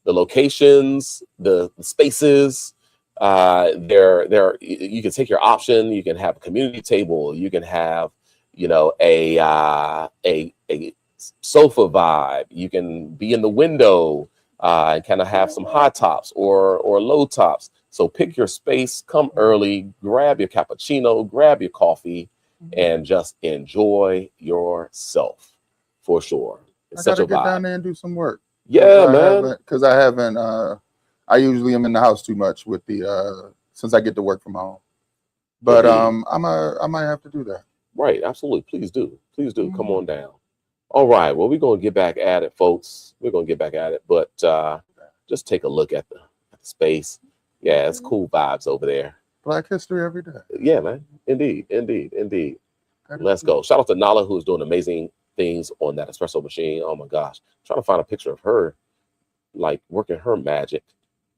The locations, the spaces, there you can take your option. You can have a community table. You can have, you know, a sofa vibe. You can be in the window and kind of have some high tops or low tops. So pick your space, come early, grab your cappuccino, grab your coffee, and just enjoy yourself for sure. It's such a vibe. Get down there and do some work. Yeah, man. Because I haven't. I usually am in the house too much with the since I get to work from home. But I might have to do that. Right, absolutely. Please do. Come on down. All right. Well, we're gonna get back at it, folks. We're gonna get back at it, but just take a look at the space. Yeah, it's cool vibes over there. Black history every day. Yeah, man. Indeed. Let's go. Shout out to Nala, who's doing amazing things on that espresso machine. Oh my gosh, I'm trying to find a picture of her like working her magic.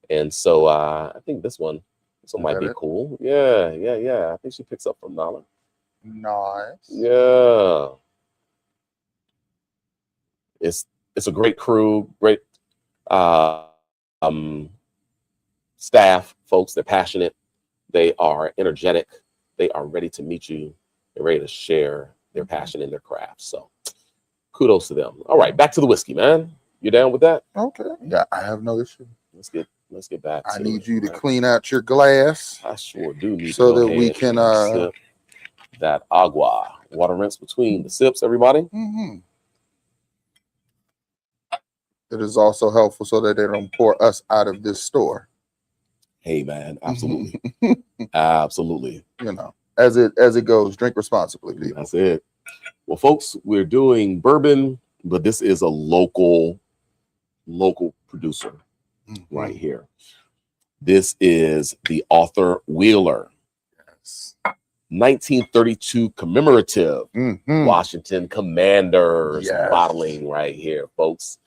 And so I think this one might be cool. Yeah. I think she picks up from Nala. Nice. Yeah, it's a great crew, great staff, folks. They're passionate, they are energetic, they are ready to meet you, they're ready to share their passion in their craft. So kudos to them. All right, back to the whiskey, man. You down with that? Okay. Yeah, I have no issue. Let's get back. I need you to clean out your glass. I sure do need so that we can sip that agua. Water rinse between the sips, everybody. It is also helpful so that they don't pour us out of this store. Hey, man, absolutely. Absolutely. You know, as it goes, drink responsibly, people. That's it. Well, folks, we're doing bourbon, but this is a local producer right here. This is the Arthur Wheeler. Yes. 1932 commemorative Washington Commanders bottling right here, folks.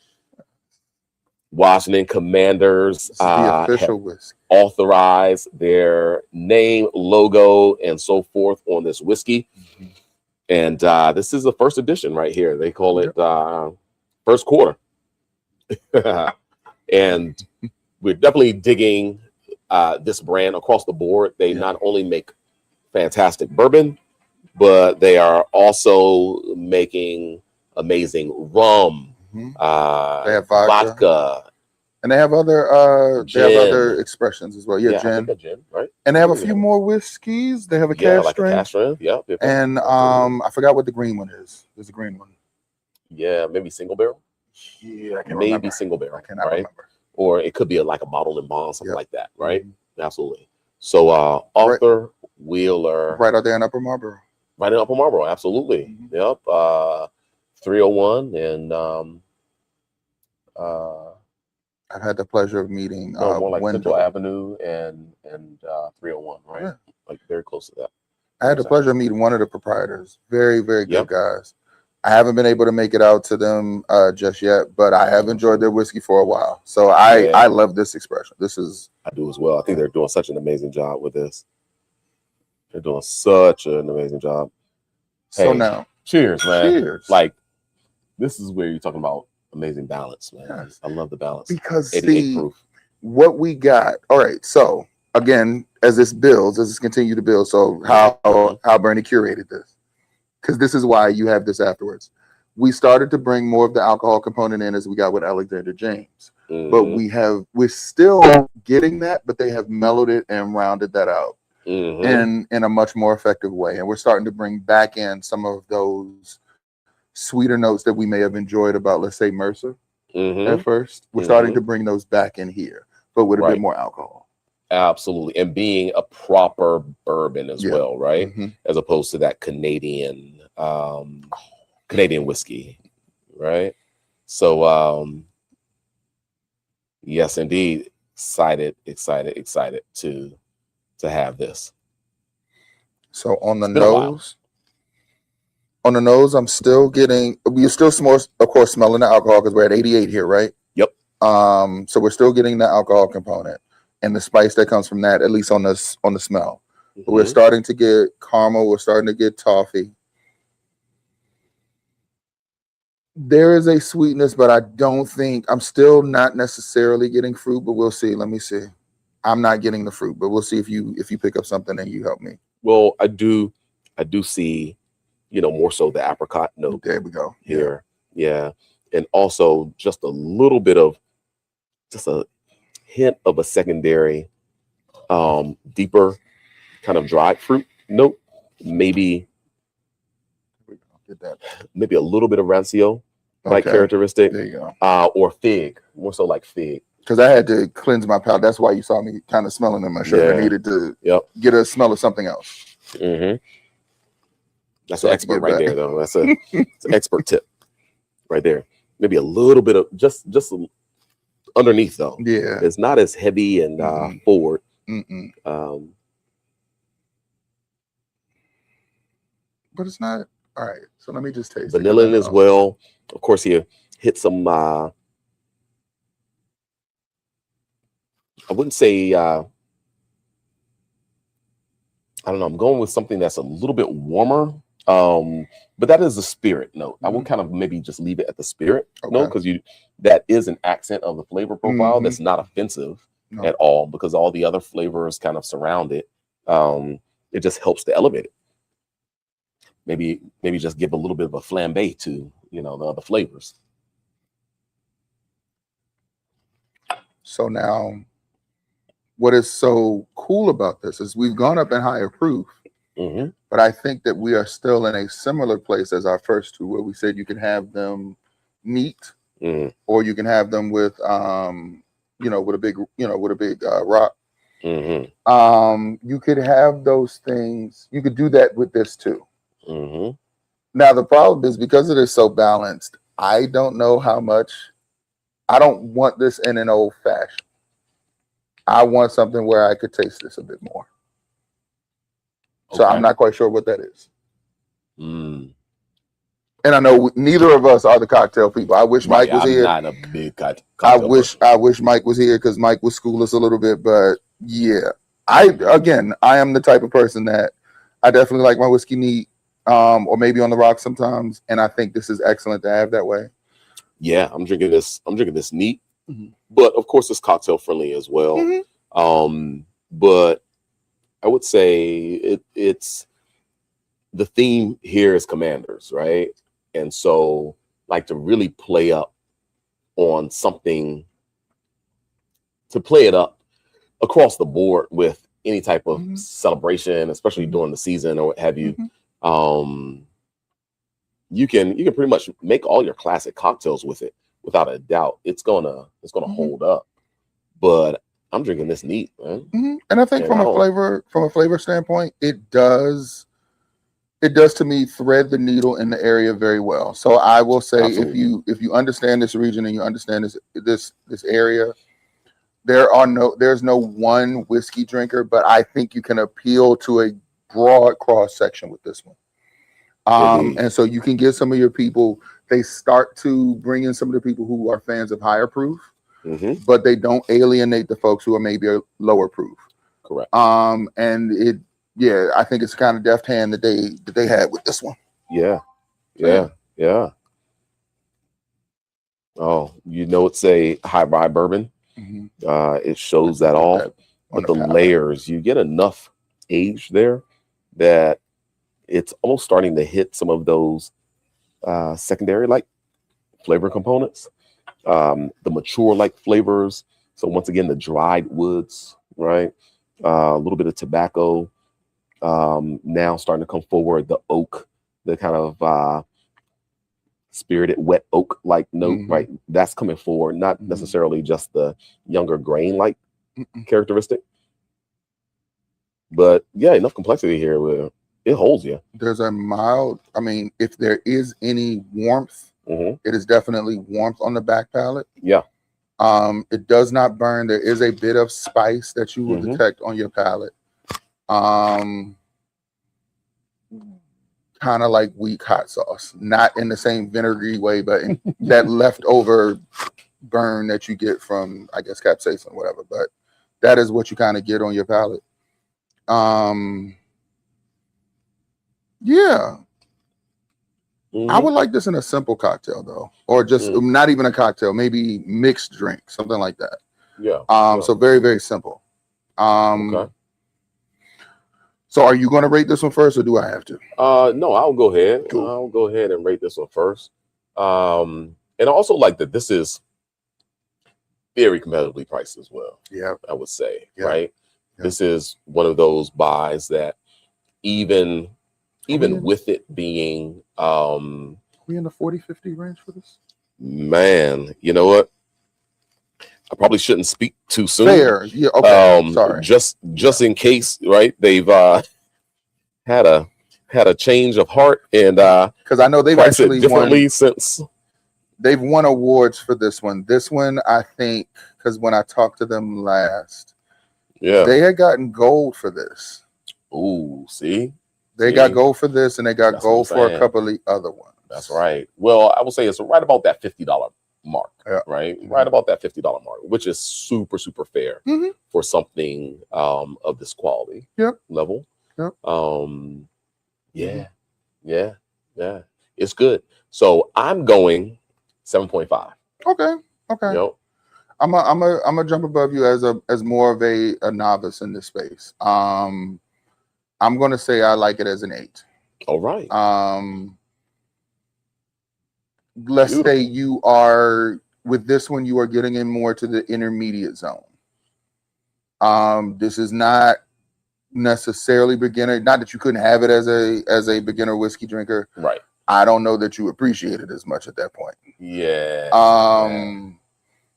Washington Commanders the official whiskey. Authorized their name, logo, and so forth on this whiskey. And this is the first edition right here. They call it first quarter. And we're definitely digging this brand across the board. They not only make fantastic bourbon, but they are also making amazing rum. They have vodka, and they have other expressions as well. Gin, right? And they have a few more whiskeys. They have a cash strength. Yep. And I forgot what the green one is. There's a green one. Yeah, maybe single barrel. Yeah, I can't maybe remember. Single barrel. I cannot remember. Or it could be like a bottled in bond, something like that, right? Absolutely. So Arthur Wheeler, right out there in Upper Marlboro. Right in Upper Marlboro, absolutely. Yep. 301 and I've had the pleasure of meeting more like Central Avenue and 301, right? Yeah. Like very close to that. I had the pleasure of meeting one of the proprietors. Very, very good guys. I haven't been able to make it out to them just yet, but I have enjoyed their whiskey for a while. So I love this expression. I do as well. I think they're doing such an amazing job with this. They're doing such an amazing job. So now, cheers, man. Cheers. Like, this is where you're talking about amazing balance, man. Yes. I love the balance. Because what we got. All right. So again, as this continues to build, so how Bernie curated this, because this is why you have this afterwards. We started to bring more of the alcohol component in as we got with Alexander James, but we're still getting that, but they have mellowed it and rounded that out in a much more effective way. And we're starting to bring back in some of those sweeter notes that we may have enjoyed about, let's say, Mercer at first. We're starting to bring those back in here, but with a bit more alcohol. Absolutely. And being a proper bourbon as well, right? As opposed to that Canadian whiskey, right? So yes, indeed. Excited to have this. So on the nose, On the nose, I'm still getting. We're still small, of course, smelling the alcohol because we're at 88 here, right? Yep. So we're still getting the alcohol component and the spice that comes from that, at least on the smell. Mm-hmm. We're starting to get caramel. We're starting to get toffee. There is a sweetness, but I don't think I'm still not necessarily getting fruit. But we'll see. Let me see. I'm not getting the fruit, but we'll see if you pick up something and you help me. Well, I do see, more so the apricot note. There we go. Here, yeah, and also just a little bit of, just a hint of a secondary, deeper kind of dried fruit note. Maybe maybe a little bit of rancio, like characteristic. There you go. Or fig, more so like fig. Because I had to cleanse my palate. That's why you saw me kind of smelling in my shirt. Yeah. I needed to get a smell of something else. Mm-hmm. That's an expert right there, though. That's an expert tip right there. Maybe a little bit of just underneath, though. Yeah, it's not as heavy and forward. But it's not. All right, so let me just taste vanilla in as well. Of course, you hit some. I wouldn't say. I don't know. I'm going with something that's a little bit warmer. But that is the spirit note. I will kind of maybe just leave it at the spirit note, because that is an accent of the flavor profile that's not offensive at all, because all the other flavors kind of surround it. It just helps to elevate it. Maybe just give a little bit of a flambe to the other flavors. So now, what is so cool about this is we've gone up in higher proof. But I think that we are still in a similar place as our first two, where we said you can have them neat, or you can have them with, with a big, rock. You could have those things. You could do that with this too. Now the problem is, because it is so balanced, I don't know how much. I don't want this in an old fashioned. I want something where I could taste this a bit more. So I'm not quite sure what that is. And I know neither of us are the cocktail people. I wish Mike was here. I'm not a big cocktail person. I wish Mike was here, because Mike would school us a little bit. But yeah, I am the type of person that I definitely like my whiskey neat, or maybe on the rocks sometimes. And I think this is excellent to have that way. Yeah, I'm drinking this neat, but of course it's cocktail friendly as well. But I would say it's the theme here is commanders, right? And so, like, to really play up on something, to play it up across the board with any type of celebration, especially during the season or what have you. You can pretty much make all your classic cocktails with it, without a doubt. It's gonna hold up. But I'm drinking this neat, man. And I think from a flavor standpoint, it does to me thread the needle in the area very well. So I will say, if you understand this region and you understand this area, there's no one whiskey drinker, but I think you can appeal to a broad cross section with this one. And so you can get some of your people. They start to bring in some of the people who are fans of higher proof. But they don't alienate the folks who are maybe a lower proof. Correct. And I think it's kind of deft hand that they had with this one. Yeah. Oh, it's a high rye bourbon. It shows that all, but the layers, you get enough age there that it's almost starting to hit some of those secondary like flavor components. The mature like flavors. So once again, the dried woods, right? A little bit of tobacco. Now starting to come forward, the oak, the kind of spirited wet oak like note, right? That's coming forward, not necessarily just the younger grain like characteristic, but yeah, enough complexity here where it holds you. There's a mild, if there is any warmth, it is definitely warmth on the back palate. Yeah. It does not burn. There is a bit of spice that you will detect on your palate. kind of like weak hot sauce, not in the same vinegary way, but in that leftover burn that you get from, I guess, capsaicin or whatever. But that is what you kind of get on your palate. Yeah. I would like this in a simple cocktail though, or just not even a cocktail, maybe mixed drink, something like that. Yeah. So very, very simple. Okay. So are you going to rate this one first, or do I have to? No, I'll go ahead. Cool. I'll go ahead and rate this one first. And I also like that this is very competitively priced as well. Yeah, I would say, yeah. right? Yeah. This is one of those buys that even with it being we in the 40-50 range for this? Man, you know what? I probably shouldn't speak too soon. Fair. Yeah, okay. Sorry. Just in case, right? They've had a change of heart, and because I know they've actually differently since they've won awards for this one. This one, I think, because when I talked to them last, they had gotten gold for this. Ooh, see? They got gold for this, and they got gold for a couple of the other ones. That's right. Well, I will say it's right about that $50 mark, right? Right about that $50 mark, which is super, super fair for something of this quality level. Yep. Yeah. It's good. So I'm going 7.5. Okay. Yep. I'm a jump above you as more of a novice in this space. I'm going to say I like it as an 8. All right. Let's say you are with this one, you are getting in more to the intermediate zone. This is not necessarily beginner. Not that you couldn't have it as a beginner whiskey drinker. Right. I don't know that you appreciate it as much at that point. Yeah.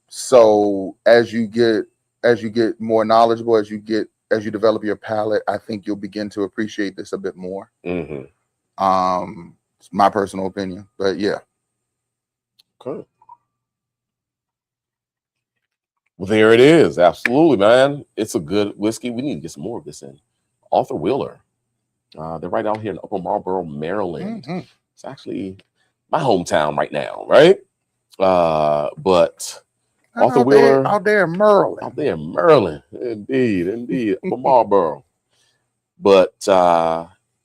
So as you get more knowledgeable, as you develop your palate, I think you'll begin to appreciate this a bit more. It's my personal opinion, but yeah. Okay. Well, there it is. Absolutely, man. It's a good whiskey. We need to get some more of this in. Arthur Wheeler. They're right out here in Upper Marlboro, Maryland. It's actually my hometown right now, right? But Arthur Wheeler out there in Maryland. Indeed, Upper Marlboro. But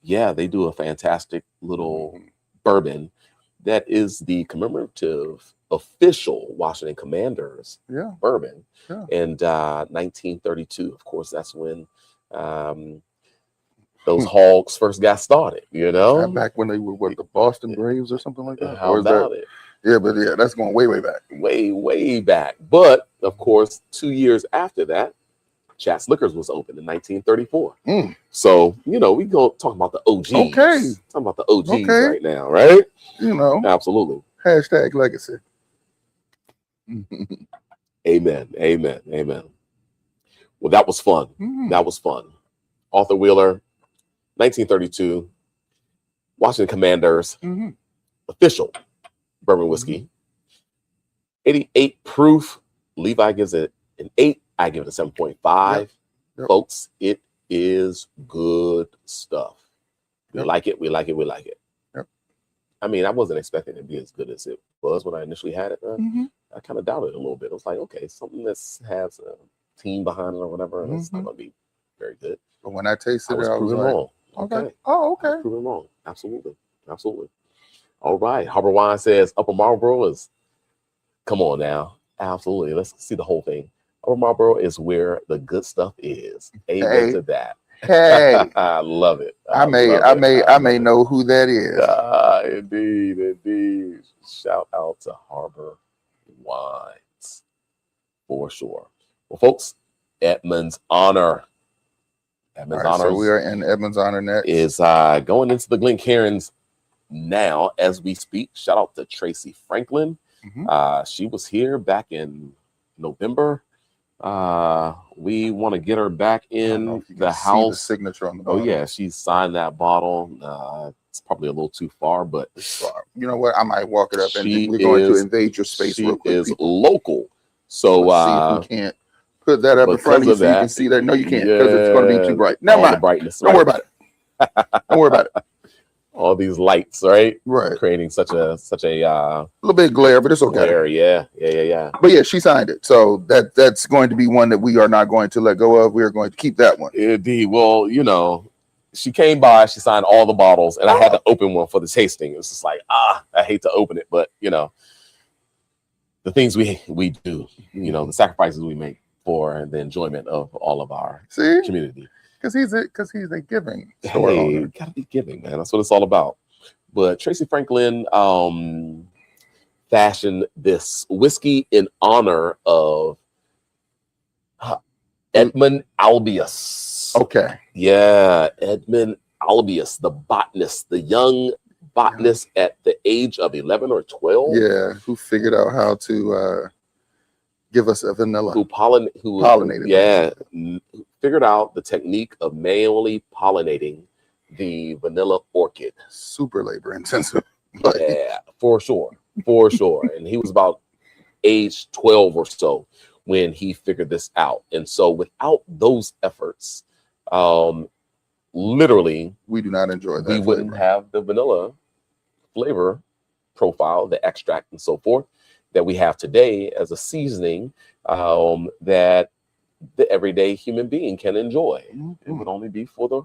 yeah, they do a fantastic little bourbon that is the commemorative official Washington Commanders bourbon. And 1932, of course, that's when those Hogs first got started, you know? Back when they were the Boston Braves or something like that? How about it? Yeah, but yeah, that's going way back. Way back. But, of course, 2 years after that, Chat's Liquors was opened in 1934. So, you know, we go talk about the OGs. Okay. Talking about the OGs right now, right? You know. Absolutely. Hashtag legacy. Amen. Well, that was fun. That was fun. Arthur Wheeler, 1932, Washington Commanders, official bourbon whiskey. 88 proof. Levi gives it an 8. I give it a 7.5. Folks, it is good stuff. We like it. I mean, I wasn't expecting it to be as good as it was when I initially had it. I kind of doubted it a little bit. I was like, okay, something that has a team behind it or whatever, and it's not going to be very good. But when I tasted I was proven wrong. Okay. Oh, okay. I was proven wrong. Absolutely. All right. Harbor Wine says Upper Marlboro is, come on now. Absolutely. Let's see the whole thing. Upper Marlboro is where the good stuff is. Amen to that. Hey, I love it. I may know who that is. Indeed. Shout out to Harbor Wines for sure. Well, folks, Edmond's Honor. So we are in Edmond's Honor next. Is going into the Glencairns now as we speak. Shout out to Tracy Franklin. She was here back in November. We want to get her back in the house. The signature on the bottle. Oh yeah, she signed that bottle. It's probably a little too far, but you know what? I might walk it up, and we're going to invade your space real quick. She is local, so let's see if we can't put that up in front of you so you can see that. No, you can't because it's going to be too bright. Never mind. The brightness. Don't worry about it. all these lights, right? Right. Creating such a little bit of glare, but it's okay. glare. Yeah. But yeah, she signed it. So that's going to be one that we are not going to let go of. We are going to keep that one. Indeed. Well, you know, she came by, she signed all the bottles, and I had to open one for the tasting. It's just like, I hate to open it, but you know, the things we do, you know, the sacrifices we make for the enjoyment of all of our community. Because he's a giving store owner. Gotta be giving, man. That's what it's all about. But Tracy Franklin fashioned this whiskey in honor of Edmond Albius. Okay. Yeah, Edmond Albius, the botanist, the young botanist at the age of 11 or 12. Yeah, who figured out how to give us a vanilla. Who pollinated. Yeah, figured out the technique of manually pollinating the vanilla orchid. Super labor intensive. Yeah, for sure. And he was about age 12 or so when he figured this out. And so without those efforts, literally, we do not enjoy that. We wouldn't have the vanilla flavor profile, the extract and so forth that we have today as a seasoning that the everyday human being can enjoy. Mm-hmm. It would only be for the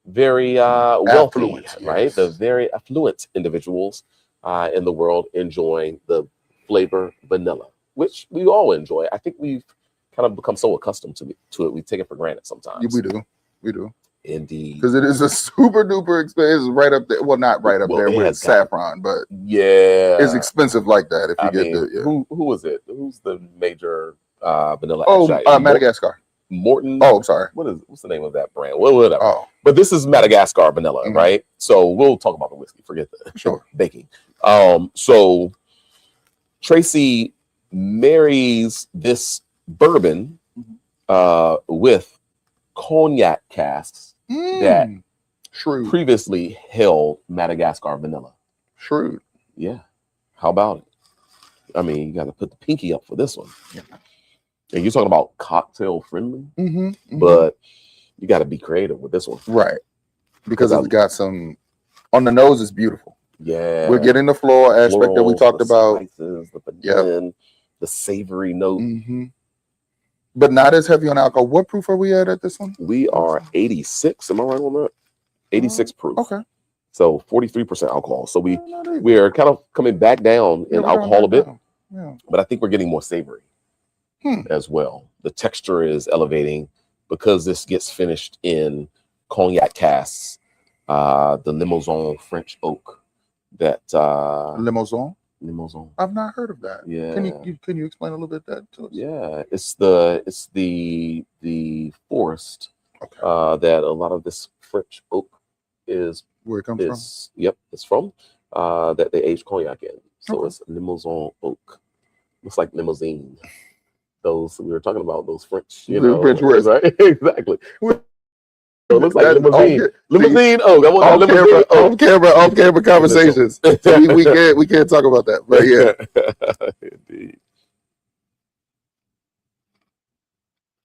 very wealthy, right? The very affluent individuals in the world enjoying the flavor vanilla, which we all enjoy. I think we've kind of become so accustomed to it, we take it for granted sometimes. We do. Indeed. Because it is a super duper expensive, right up there. Well, not right up there with saffron, but yeah, it's expensive like that. If you who is it? Who's the major vanilla? Madagascar. Morton. Oh, I'm sorry. What's the name of that brand? Whatever. Oh, but this is Madagascar vanilla, right? So we'll talk about the whiskey. Forget the baking. So Tracy marries this bourbon with cognac casks that previously held Madagascar vanilla. Shrewd. Yeah. How about it? I mean, you got to put the pinky up for this one. Yeah. And you're talking about cocktail friendly, but you got to be creative with this one. Right. Because it's got some, on the nose, it's beautiful. Yeah. We're getting the floral aspect that we talked about. Spices, the vanilla, the savory note. But not as heavy on alcohol. What proof are we at this one? We are 86. Am I right on that? 86 proof. Okay. So 43% alcohol. So we are kind of coming back down in alcohol a bit. Yeah. But I think we're getting more savory as well. The texture is elevating because this gets finished in cognac casks. The Limousin French oak. That Limousin? Limousin. I've not heard of that. Yeah. Can you explain a little bit that to us? Yeah, it's the forest that a lot of this French oak is where it comes from. Yep, it's from that they age cognac in. So it's Limousin oak. Looks like limousine. Those we were talking about, those French, French words, right? Exactly. So it looks like limousine. Limousine oak. I want limousine off camera conversations. So we can't talk about that. But yeah. Indeed.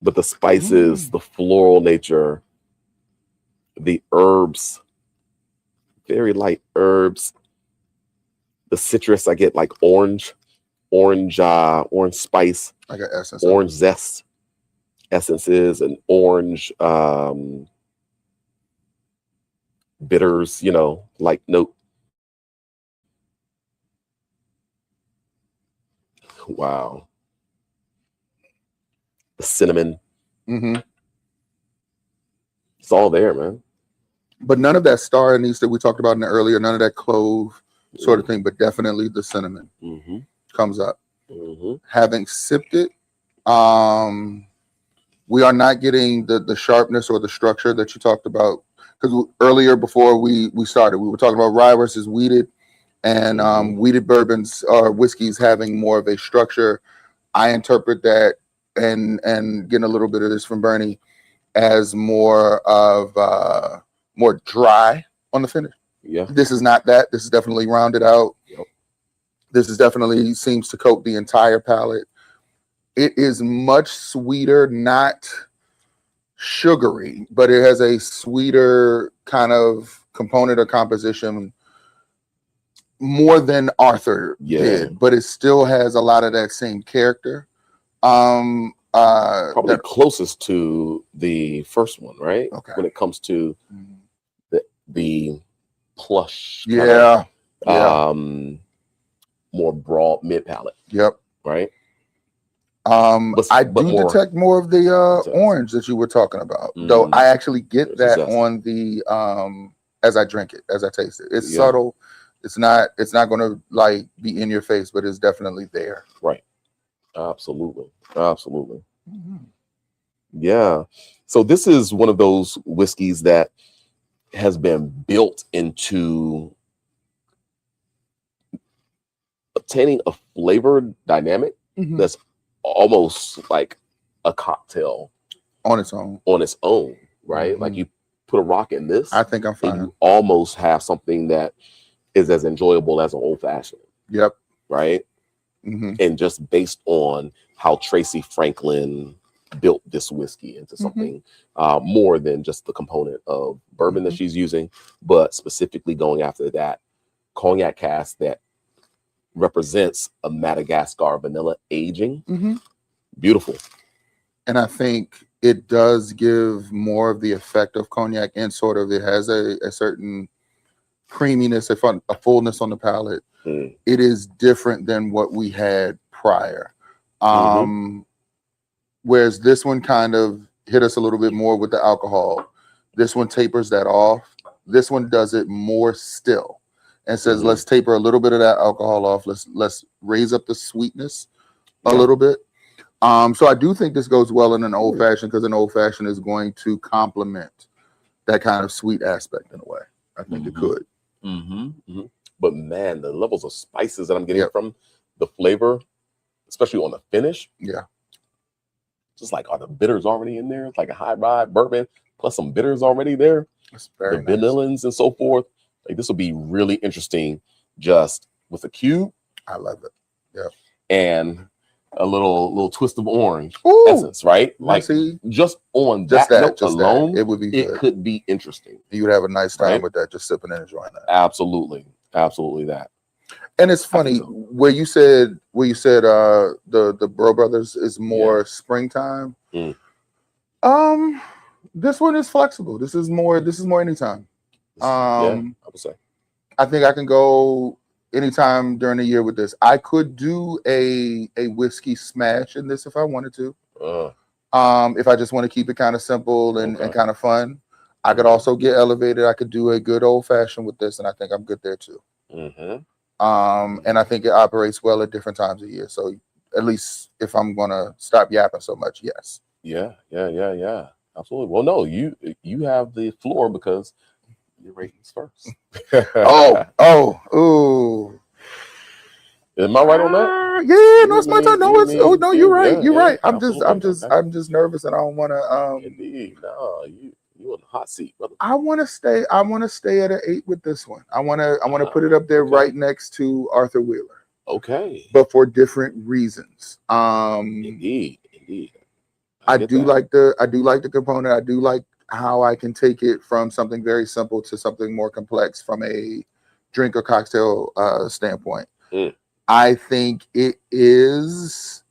But the spices, the floral nature, the herbs, very light herbs. The citrus, I get like orange spice. I got essence. Orange zest essences and orange bitters, like note. Wow. The cinnamon. It's all there, man. But none of that star anise that we talked about in the earlier, none of that clove sort of thing, but definitely the cinnamon comes up. Having sipped it, we are not getting the sharpness or the structure that you talked about. Because earlier, before we started, we were talking about rye versus wheated, and wheated bourbons or whiskeys having more of a structure. I interpret that, and getting a little bit of this from Bernie, as more dry on the finish. Yeah. This is not that. This is definitely rounded out. Yep. This is definitely seems to coat the entire palate. It is much sweeter, not sugary, but it has a sweeter kind of component or composition more than Arthur did, but it still has a lot of that same character. Probably closest to the first one, right? Okay. When it comes to the plush, more broad mid palate. Yep. Right. I do detect more of the orange that you were talking about, though I actually get that on the as I drink it, as I taste it. It's subtle. It's not going to like be in your face, but it's definitely there. Right. Absolutely. Yeah. So this is one of those whiskeys that has been built into obtaining a flavor dynamic that's almost like a cocktail on its own, right? Like you put a rock in this, I think I'm fine. And you almost have something that is as enjoyable as an old fashioned. Yep. Right. And just based on how Tracy Franklin built this whiskey into something more than just the component of bourbon that she's using, but specifically going after that cognac cask that represents a Madagascar vanilla aging. Beautiful. And I think it does give more of the effect of cognac, and sort of it has a certain creaminess, a fullness on the palate. It is different than what we had prior. Whereas this one kind of hit us a little bit more with the alcohol. This one tapers that off. This one does it more still and says, let's taper a little bit of that alcohol off. Let's raise up the sweetness a little bit. So I do think this goes well in an old fashioned, because an old fashioned is going to complement that kind of sweet aspect in a way. I think it could. But man, the levels of spices that I'm getting from the flavor, especially on the finish. Just like, are the bitters already in there? It's like a high rye bourbon plus some bitters already there. That's very the vanillins and so forth. Like, this will be really interesting just with a cube. I love it. Yeah. And a little twist of orange essence, right? Like, just on that note alone, it would be good. It could be interesting. You would have a nice time with that, just sipping and enjoying that. Absolutely that. And it's funny where you said the Brough Brothers is more springtime. This one is flexible. This is more anytime. I would say. I think I can go anytime during the year with this. I could do a whiskey smash in this if I wanted to. If I just want to keep it kind of simple and kind of fun. I could also get elevated. I could do a good old fashioned with this, and I think I'm good there too. And I think it operates well at different times of year. So at least if I'm gonna stop yapping so much, yes. Yeah. Absolutely. Well, no, you have the floor because your ratings first. Ooh. Am I right on that? Yeah, no, it's my turn. No, you're right. You're right. I'm just nervous, and I don't want to. Indeed, no, you in the hot seat, brother. I want to stay at an 8 with this one. I want to put it up there right next to Arthur Wheeler. Okay, but for different reasons. Indeed. I do like the component. I do like how I can take it from something very simple to something more complex from a drink or cocktail standpoint. I think it is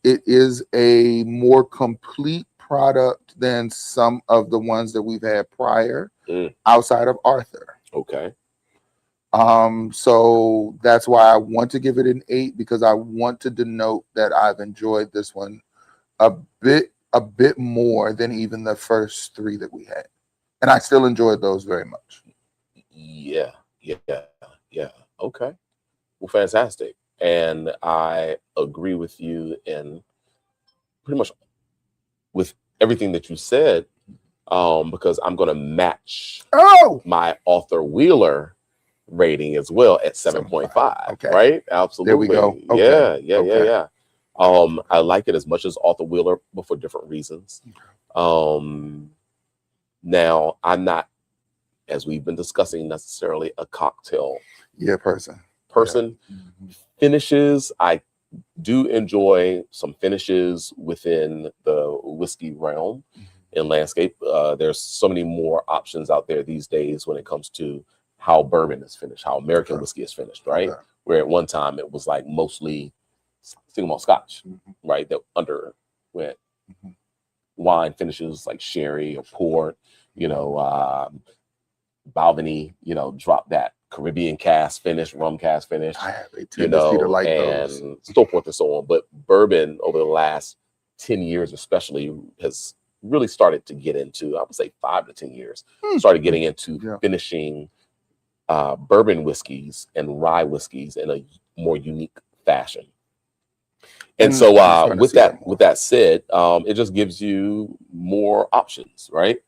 a more complete product than some of the ones that we've had prior outside of Arthur. Okay. So that's why I want to give it an 8, because I want to denote that I've enjoyed this one a bit more than even the first 3 that we had. And I still enjoyed those very much. Yeah. Okay. Well, fantastic. And I agree with you in pretty much with everything that you said, because I'm going to match my Arthur Wheeler rating as well at 7.5. Okay. Right? Absolutely. There we go. Okay. Yeah. I like it as much as Arthur Wheeler, but for different reasons. Now, I'm not, as we've been discussing, necessarily a cocktail person. Yeah. Finishes, I do enjoy some finishes within the whiskey realm and landscape. There's so many more options out there these days when it comes to how bourbon is finished, how American Okay. whiskey is finished, right? Okay. Where at one time it was like mostly single malt Scotch, right? That underwent wine finishes like sherry or port, Balvenie, drop that Caribbean cast finish, rum cast finish, I have a tendency to like those. and so forth and so on. But bourbon over the last 10 years especially has really started to get into, I would say 5 to 10 years, started getting into finishing bourbon whiskeys and rye whiskeys in a more unique fashion. And so with that said, it just gives you more options, right?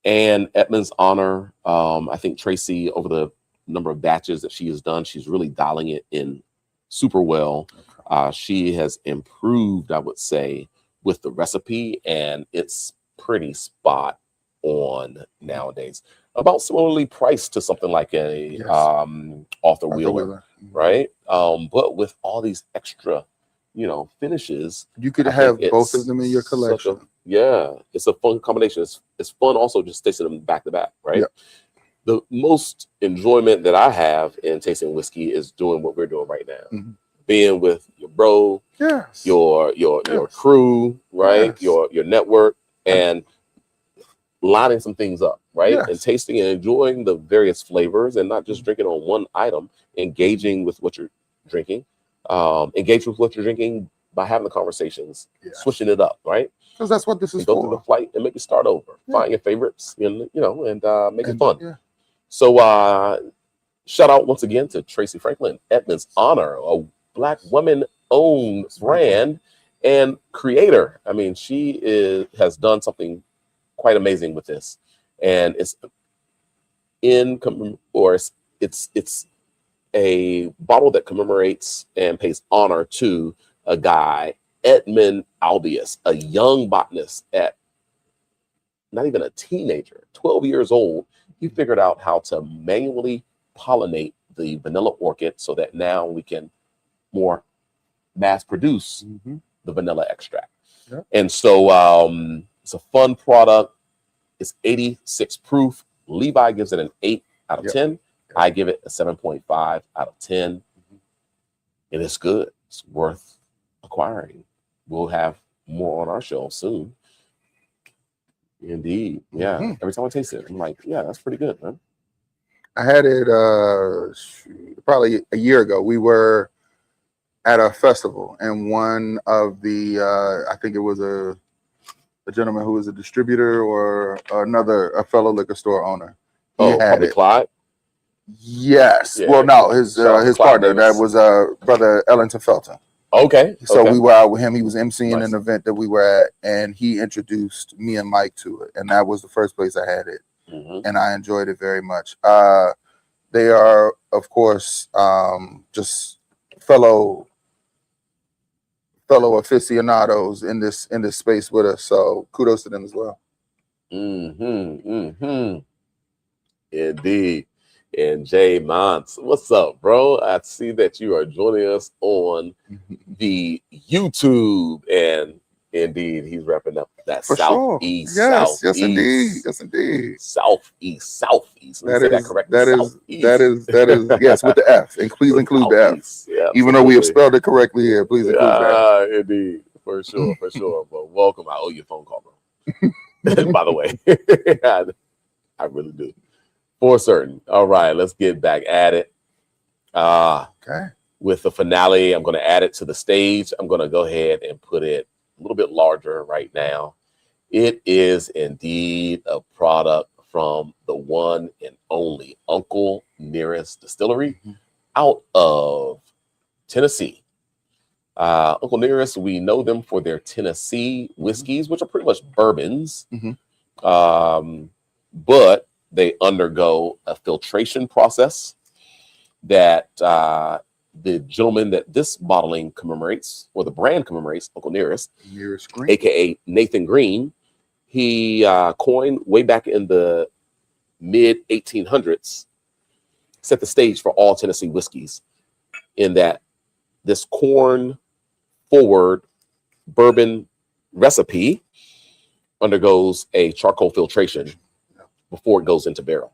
And Edmond's honor, I think Tracy, over the number of batches that she has done, she's really dialing it in super well. She has improved, I would say, with the recipe, and it's pretty spot on nowadays. About similarly priced to something like a Arthur Wheeler, right? But with all these extra, finishes, you could have both of them in your collection. It's a fun combination. It's fun also just tasting them back to back, right? The most enjoyment that I have in tasting whiskey is doing what we're doing right now. Being with your bro, your crew, right? Your network, and lining some things up, right? And tasting and enjoying the various flavors, and not just drinking on one item, engaging with what you're drinking, by having the conversations, switching it up, right? Because that's what this is go for. Through the flight and make it start over. Find your favorites, and make it fun. So shout out once again to Tracy Franklin, Edmond's Honor, a Black woman-owned brand and creator. I mean, she has done something quite amazing with this, and it's a bottle that commemorates and pays honor to a guy, Edmond Albius, a young botanist at not even a teenager, 12 years old. He figured out how to manually pollinate the vanilla orchid so that now we can more mass produce the vanilla extract. And so it's a fun product. It's 86 proof. Levi gives it an 8 out of 10. I give it a 7.5 out of 10. And it's good. It's worth acquiring. We'll have more on our shelves soon. Indeed. Yeah. Every time I taste it, I'm like, yeah, that's pretty good, man. I had it probably a year ago. We were at a festival, and one of the I think it was a gentleman who was a distributor or a fellow liquor store owner. He had it. Clyde? Yes. Well, no, his partner. That was brother Ellington Felton. Okay. So we were out with him. He was emceeing an event that we were at, and he introduced me and Mike to it. And that was the first place I had it. And I enjoyed it very much. They are, of course, just fellow aficionados in this space with us. So kudos to them as well. Indeed. And Jay Mons, what's up, bro? I see that you are joining us on the YouTube, and indeed, he's wrapping up that southeast. Yes, indeed. Southeast. Let me say that correctly. That is yes, with the F. And please include the F. Yeah, even though we have spelled it correctly here, please include that. Indeed, for sure. But welcome. I owe you a phone call, bro. By the way, I really do. For certain. All right, let's get back at it. Okay. With the finale, I'm going to add it to the stage. I'm going to go ahead and put it a little bit larger right now. It is indeed a product from the one and only Uncle Nearest Distillery out of Tennessee. Uncle Nearest, we know them for their Tennessee whiskeys, which are pretty much bourbons. But they undergo a filtration process that the gentleman that this bottling commemorates, or the brand commemorates, Uncle Nearest Green, aka Nathan Green, he coined way back in the mid 1800s, set the stage for all Tennessee whiskeys, in that this corn forward bourbon recipe undergoes a charcoal filtration before it goes into barrel.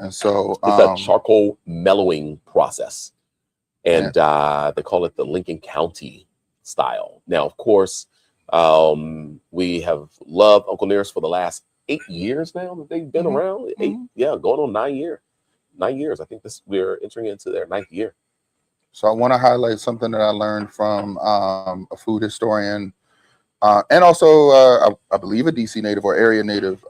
And so It's a charcoal mellowing process. And they call it the Lincoln County style. Now, of course, we have loved Uncle Nearest for the last 8 years now that they've been around. Going on 9 years. 9 years. I think we're entering into their 9th year. So I want to highlight something that I learned from a food historian and also I believe a DC native or area native,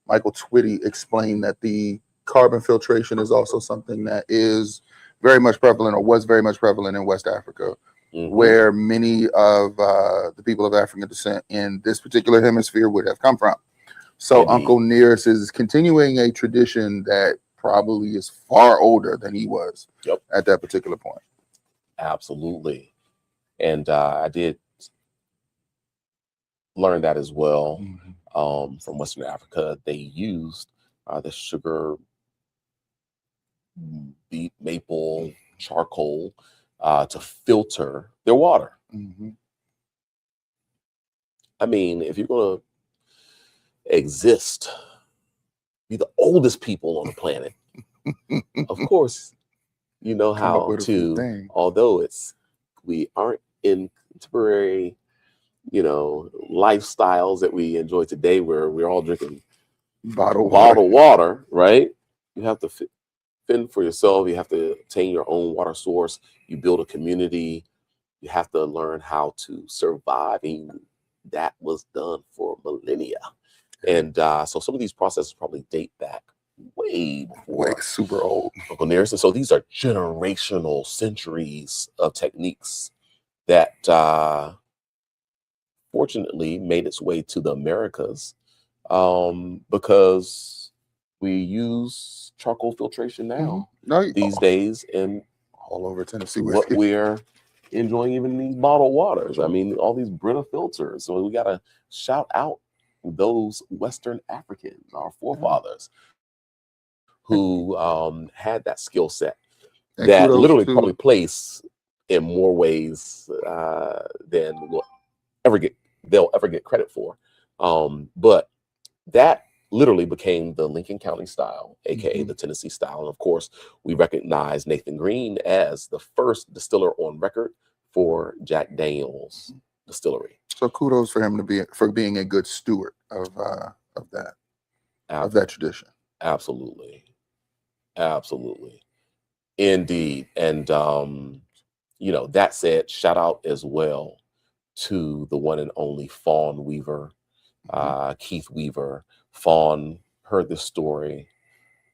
Michael Twitty, explained that the carbon filtration is also something that is very much prevalent, or was very much prevalent, in West Africa, where many of the people of African descent in this particular hemisphere would have come from. So Uncle Nearest is continuing a tradition that probably is far older than he was at that particular point. Absolutely. And I did learn that as well from Western Africa. They used the sugar, beet, maple, charcoal to filter their water. I mean, if you're going to exist, be the oldest people on the planet, of course, you know how to, although we aren't in contemporary, lifestyles that we enjoy today, where we're all drinking bottled water, right? You have to fend for yourself. You have to obtain your own water source. You build a community. You have to learn how to survive. And that was done for millennia. And so some of these processes probably date back way before super old Uncle Nearest. And so these are generational, centuries of techniques that fortunately made its way to the Americas because we use charcoal filtration now these days, and all over Tennessee what we're enjoying, even these bottled waters. I mean, all these Brita filters. So we got to shout out those Western Africans, our forefathers, who had that skill set that literally probably place in more ways than they'll ever get credit for. But that literally became the Lincoln County style, aka the Tennessee style. And of course, we recognize Nathan Green as the first distiller on record for Jack Daniels Distillery. So kudos for him for being a good steward of that tradition. Absolutely, indeed. And that said, shout out as well to the one and only Fawn Weaver, Keith Weaver. Fawn heard this story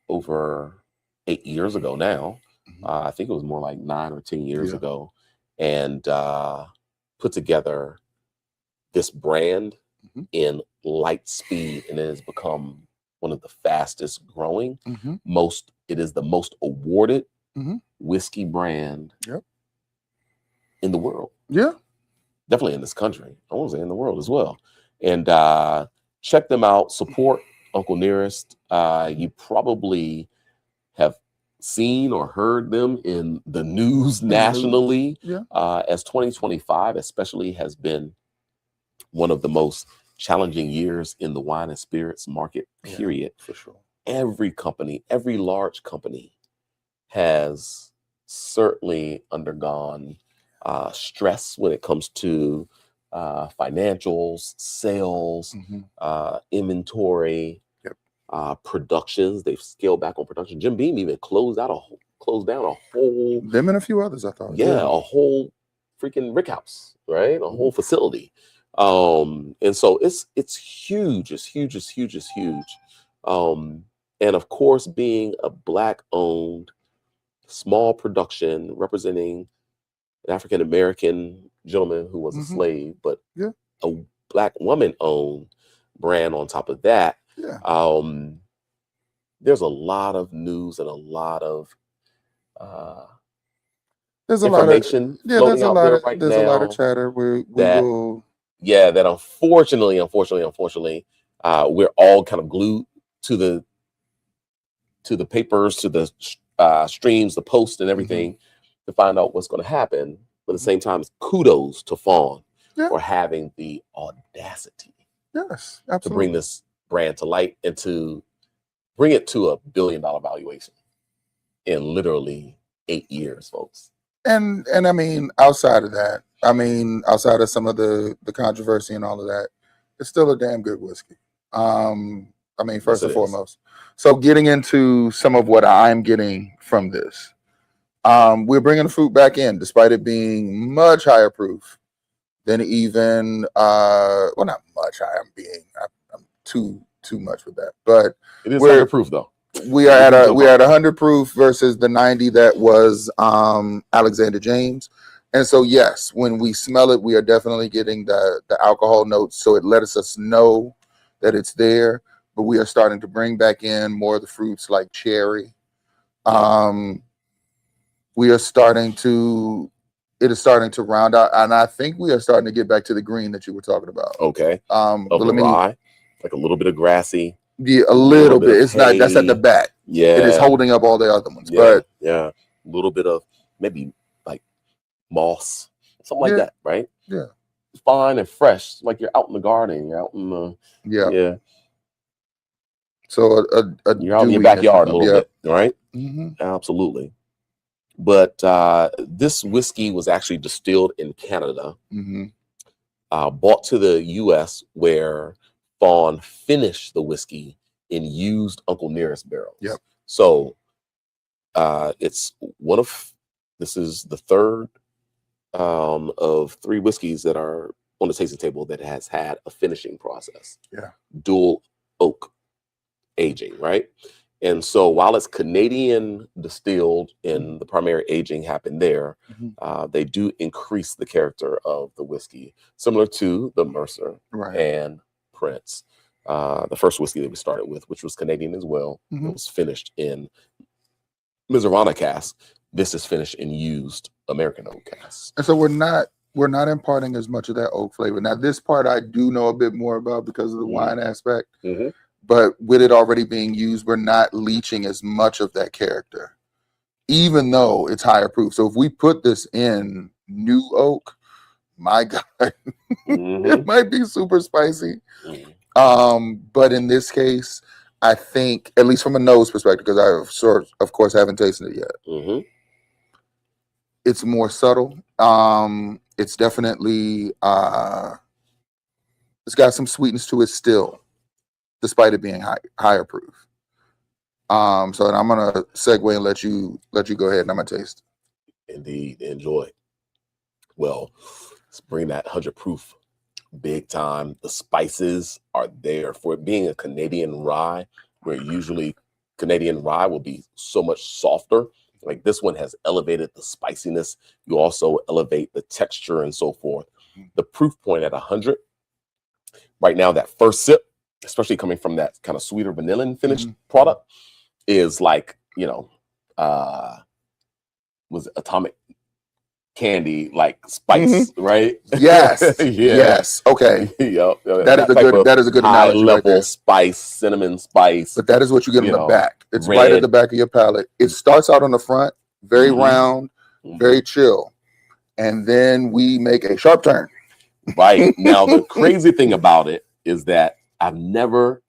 over 8 years ago now. I think it was more like 9 or 10 years ago, and put together this brand in light speed, and it has become one of the fastest growing. It is the most awarded whiskey brand in the world. Definitely in this country. I want to say in the world as well. And check them out. Support Uncle Nearest. You probably have seen or heard them in the news nationally, as 2025 especially has been one of the most challenging years in the wine and spirits market, period. For sure. Every large company has certainly undergone stress when it comes to financials, sales, inventory, productions. They've scaled back on production. Jim Beam even closed down a whole. Them and a few others, I thought. A whole freaking rick house, right? A whole facility. And so it's huge. It's huge. And of course, being a Black-owned small production representing an African-American gentleman who was a slave, but a Black woman-owned brand on top of that. There's a lot of news and a lot of there's information floating out there right now. There's a lot of chatter. That unfortunately, we're all kind of glued to the papers, to the streams, the posts, and everything to find out what's going to happen. But at the same time, kudos to Fawn for having the audacity, absolutely, to bring this brand to light and to bring it to $1 billion valuation in literally 8 years, folks. And I mean, outside of that, outside of some of the controversy and all of that, it's still a damn good whiskey. First and foremost. So getting into some of what I'm getting from this, we're bringing the fruit back in, despite it being much higher proof than even, well, not much higher. I'm too much with that, but it is 100 proof though. We are at 100 proof versus the 90 that was Alexander James. And so, yes, when we smell it, we are definitely getting the alcohol notes. So it lets us know that it's there, but we are starting to bring back in more of the fruits like cherry. We are starting to, it is starting to round out. And I think we are starting to get back to the green that you were talking about. Okay. Of the rye, like a little bit of grassy. Yeah, a little bit. It's not, that's at the back. Yeah. It is holding up all the other ones. Yeah. But yeah. A little bit of maybe like moss, something like that, right? Yeah. Fine and fresh. Like you're out in the garden. You're out in the yeah. So you're out in your backyard a little bit, right? Mm-hmm. Absolutely. But this whiskey was actually distilled in Canada, brought to the U.S. where Fawn finished the whiskey in used Uncle Nearest barrels. Yep. So this is the third of 3 whiskeys that are on the tasting table that has had a finishing process. Yeah. Dual oak aging, right? And so while it's Canadian distilled and the primary aging happened there, they do increase the character of the whiskey, similar to the Mercer and Prince. The first whiskey that we started with, which was Canadian as well. It was finished in Mizunara cask. This is finished in used American oak cask. And so we're not imparting as much of that oak flavor. Now, this part I do know a bit more about because of the wine aspect. But with it already being used, we're not leaching as much of that character, even though it's higher proof. So if we put this in new oak, my God, it might be super spicy. But in this case, I think, at least from a nose perspective, because I of course haven't tasted it yet, it's more subtle. It's definitely it's got some sweetness to it still, despite it being higher proof. So I'm gonna segue and let you go ahead, and I'm gonna taste. Indeed, enjoy. Well, let's bring that 100 proof big time. The spices are there for it being a Canadian rye, where usually Canadian rye will be so much softer. Like this one has elevated the spiciness. You also elevate the texture and so forth. The proof point at 100 right now, that first sip, especially coming from that kind of sweeter vanilla finished product, is like, was atomic candy like spice, right? Yes. Yes. Okay. That is a good high analogy level right spice, cinnamon spice. But that is what you get on the back. It's red. Right at the back of your palate. It starts out on the front, very round, very chill, and then we make a sharp turn. Right. Now the crazy thing about it is that I've never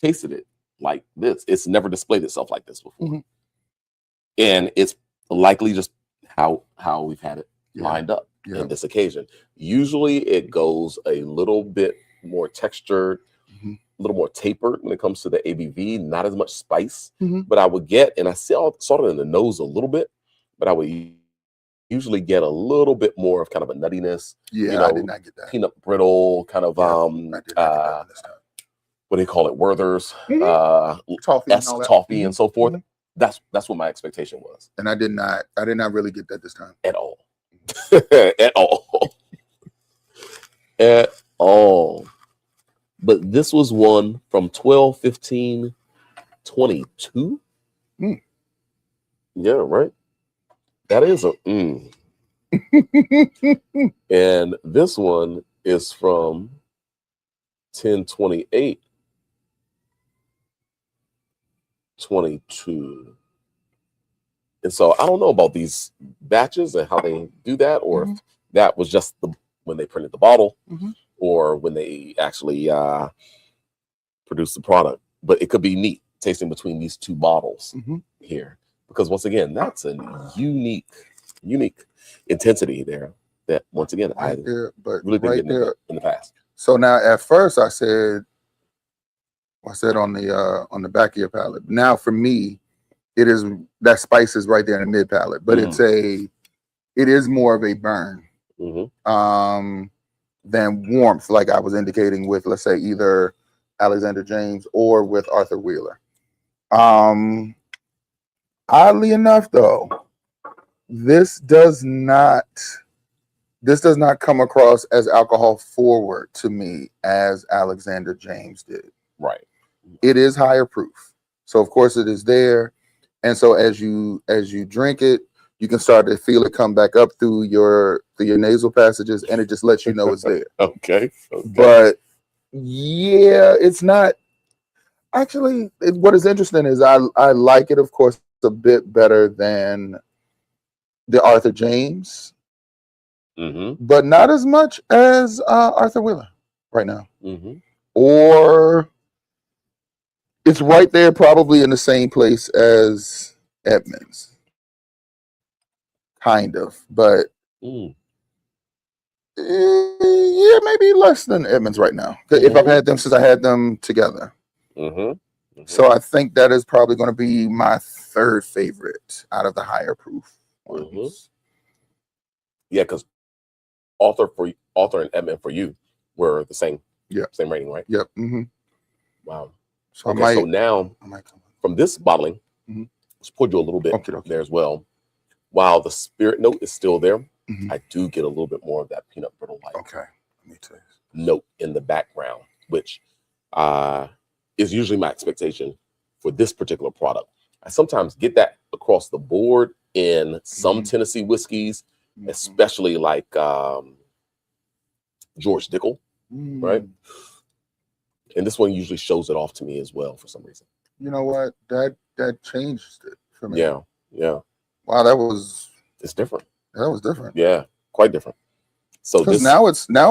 tasted it like this. It's never displayed itself like this before. And it's likely just how we've had it lined up in this occasion. Usually it goes a little bit more textured, a little more tapered when it comes to the ABV, not as much spice. But I would get, and I saw it in the nose a little bit, but I would usually get a little bit more of kind of a nuttiness. I did not get that. Peanut brittle, kind of what do they call it? Werther's, toffee and so forth. That's what my expectation was. And I did not really get that this time. At all. At all. At all. But this was one from 12/15/22. Yeah, right. That is a And this one is from 10/28/22. And so I don't know about these batches and how they do that, or if that was just when they printed the bottle, or when they actually produced the product. But it could be neat tasting between these two bottles here, because once again, that's a unique intensity there that once again I really been getting in the past. So now at first I said on the back of your palate. Now for me, it is that spice is right there in the mid palate, but it is more of a burn than warmth, like I was indicating with, let's say, either Alexander James or with Arthur Wheeler. Oddly enough, though, this does not come across as alcohol forward to me as Alexander James did. Right. It is higher proof, so of course it is there, and so as you drink it, you can start to feel it come back up through your nasal passages, and it just lets you know it's there. Okay. But yeah, it's not actually. What is interesting is I like it, of course, a bit better than the Arthur James, but not as much as Arthur Wheeler right now. Or it's right there, probably in the same place as Edmonds. Kind of, but yeah, maybe less than Edmonds right now. If I've had them since I had them together. So I think that is probably going to be my third favorite out of the higher proof ones. Yeah, because Arthur and Edmond for you were the same. Yeah, same rating, right? Yep. Wow. So okay, so now from this bottling, let's pour you a little bit there as well. While the spirit note is still there, I do get a little bit more of that peanut brittle like note in the background, which is usually my expectation for this particular product. I sometimes get that across the board in some Tennessee whiskeys, especially like George Dickel, right? And this one usually shows it off to me as well for some reason. You know what? That changed it for me. Yeah. Wow, it's different. That was different. Yeah, quite different. So because now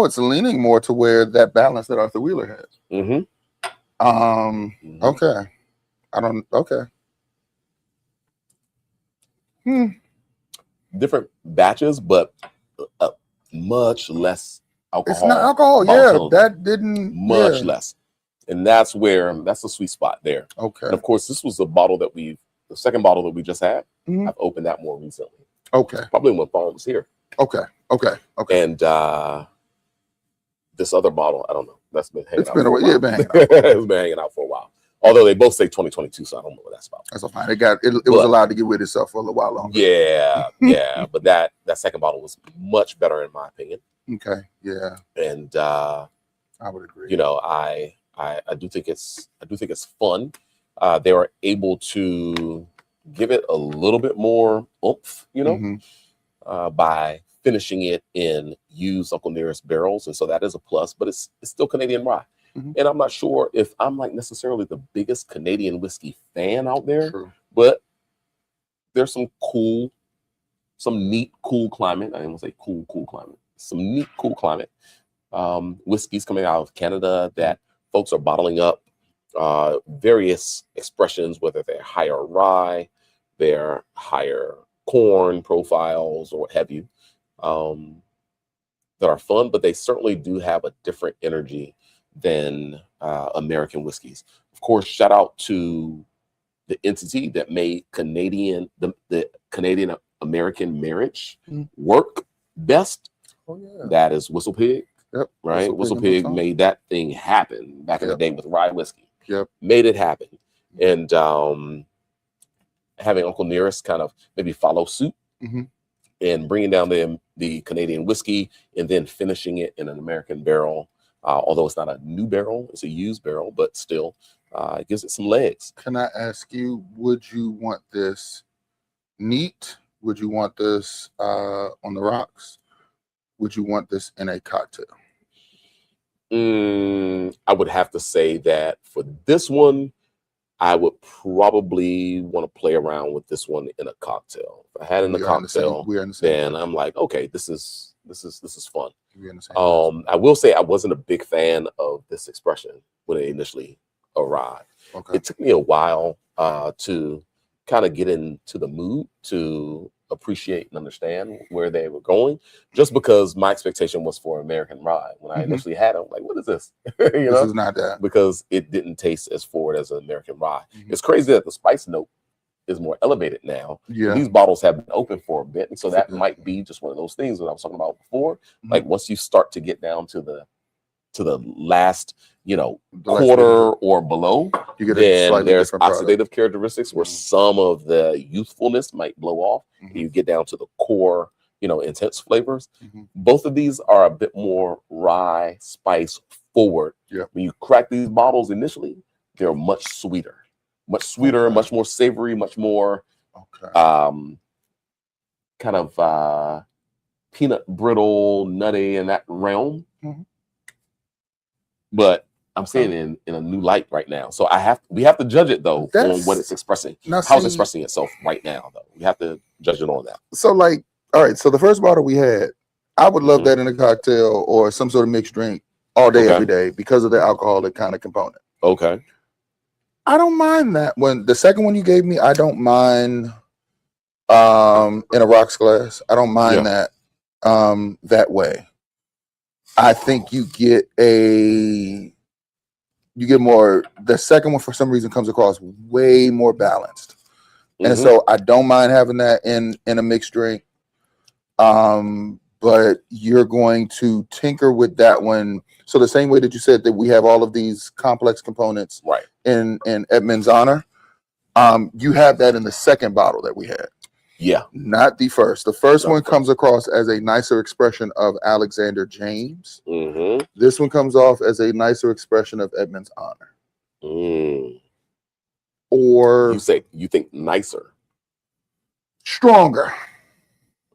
it's leaning more to where that balance that Arthur Wheeler had. Okay. Different batches, but much less alcohol. It's not alcohol. Yeah, that didn't much less, and that's the sweet spot there. Okay. And of course, this was the second bottle that we just had. I've opened that more recently. Okay. Probably when Paul was here. Okay. And this other bottle, I don't know. That's been hanging out. It's been hanging out for a while. Although they both say 2022, so I don't know what that's about. That's fine. It was allowed to get with itself for a little while longer. Yeah. But that second bottle was much better in my opinion. Okay. Yeah. And I would agree. You know, I do think it's fun. They were able to give it a little bit more oomph, you know, by finishing it in used Uncle Nearest barrels, and so that is a plus. But it's still Canadian rye. And I'm not sure if I'm like necessarily the biggest Canadian whiskey fan out there, but there's some neat, cool climate. I didn't say cool climate. Some neat, cool climate. Whiskeys coming out of Canada that folks are bottling up. Various expressions, whether they're higher rye, they're higher corn profiles, or what have you, that are fun, but they certainly do have a different energy than American whiskeys. Of course, shout out to the entity that made the Canadian American marriage work best. That is Whistle Pig. Yep. Right. Whistle Pig made that thing happen back in the day with rye whiskey. Made it happen. And having Uncle Nearest kind of maybe follow suit and bringing down the Canadian whiskey and then finishing it in an American barrel. Although it's not a new barrel, it's a used barrel, but still it gives it some legs. Can I ask you, would you want this neat? Would you want this on the rocks? Would you want this in a cocktail? I would have to say that for this one, I would probably want to play around with this one in a cocktail. If I had it in a cocktail, then I'm like, okay, this is fun. I will say I wasn't a big fan of this expression when it initially arrived. Okay. It took me a while to kind of get into the mood to appreciate and understand where they were going, just because my expectation was for American rye. When I initially had it, I'm like, what is this? This is not that. Because it didn't taste as forward as an American rye. It's crazy that the spice note is more elevated now. Yeah. These bottles have been open for a bit, and so that might be just one of those things that I was talking about before. Like once you start to get down to the last, quarter or below, you get then there's oxidative characteristics where some of the youthfulness might blow off. And you get down to the core, intense flavors. Both of these are a bit more rye spice forward. Yeah. When you crack these bottles initially, they're much sweeter, much more savory, much more kind of peanut brittle, nutty in that realm. But I'm seeing it in a new light right now. So we have to judge it though on what it's expressing. How it's expressing itself right now though. We have to judge it on that. So all right, so the first bottle we had, I would love that in a cocktail or some sort of mixed drink all day, every day, because of the alcoholic kind of component. Okay. I don't mind that one. The second one you gave me, I don't mind in a rocks glass. I don't mind that that way. I think you get more. The second one, for some reason, comes across way more balanced, and so I don't mind having that in a mixed drink. But you're going to tinker with that one. So the same way that you said that we have all of these complex components, right, in Edmond's honor, you have that in the second bottle that we had. Yeah, not the first. The first one comes across as a nicer expression of Alexander James. This one comes off as a nicer expression of Edmond's honor. Or you think nicer, stronger.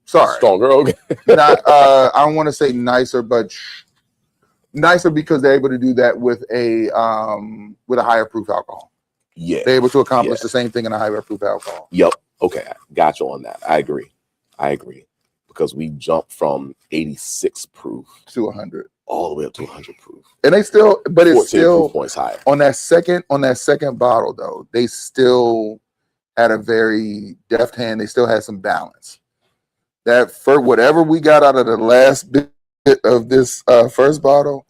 Sorry, stronger. Okay, not, I don't want to say nicer, but nicer because they're able to do that with a higher proof alcohol. Yeah, they're able to accomplish the same thing in a higher proof alcohol. Yep. Okay, got you on that. I agree. Because we jumped from 86 proof to 100, all the way up to 100 proof, and it's still proof points higher on that second bottle. Though they still had a very deft hand. They still had some balance. That for whatever we got out of the last bit of this first bottle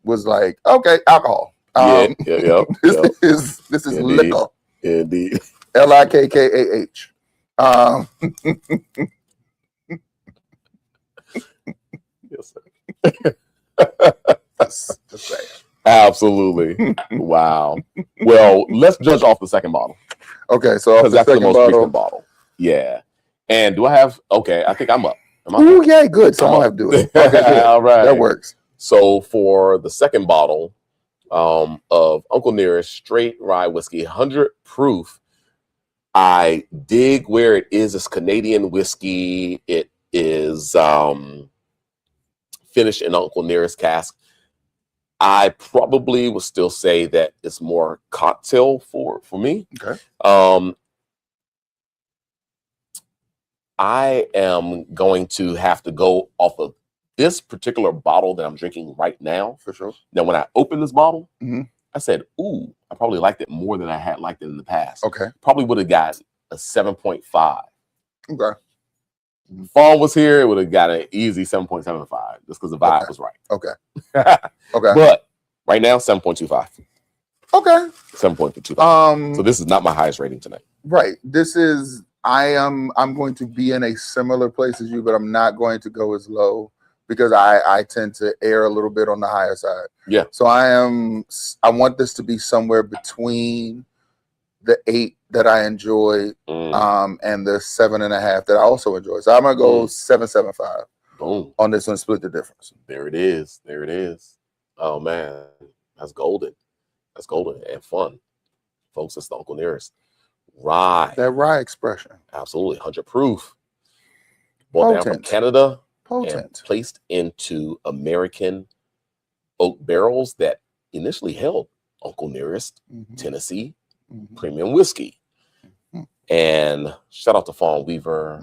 was like, okay, alcohol. This is Indeed. liquor. Indeed. Likkah. Yes, sir. Just saying. Absolutely. Wow. Well, let's judge off the second bottle. Okay, so because that's the most recent bottle. Yeah. And do I have? Okay, I think I'm up. Oh yeah, good. So I don't have to do it. Okay, all right, that works. So for the second bottle of Uncle Nearest Straight Rye Whiskey, 100 proof. I dig where it is. It's Canadian whiskey. It is finished in Uncle Nearest cask. I probably would still say that it's more cocktail for me. Okay. I am going to have to go off of this particular bottle that I'm drinking right now. For sure. Now, when I opened this bottle, I said, ooh, I probably liked it more than I had liked it in the past. Okay. Probably would have got a 7.5. Okay. Fall was here, it would have got an easy 7.75 just because the vibe was right. Okay. Okay. But right now, 7.25. Okay. 7.25. So this is not my highest rating tonight. Right. I'm going to be in a similar place as you, but I'm not going to go as low because I tend to err a little bit on the higher side. Yeah. So I want this to be somewhere between the 8 that I enjoy and the 7.5 that I also enjoy. So I'm gonna go 7.75. Boom. On this one, split the difference. There it is. There it is. Oh man, that's golden. That's golden and fun. Folks, it's the Uncle Nearest rye. That rye expression. Absolutely. 100 proof. Brought down from Canada. Potent. And placed into American oak barrels that initially held Uncle Nearest Tennessee premium whiskey. And shout out to Fawn Weaver.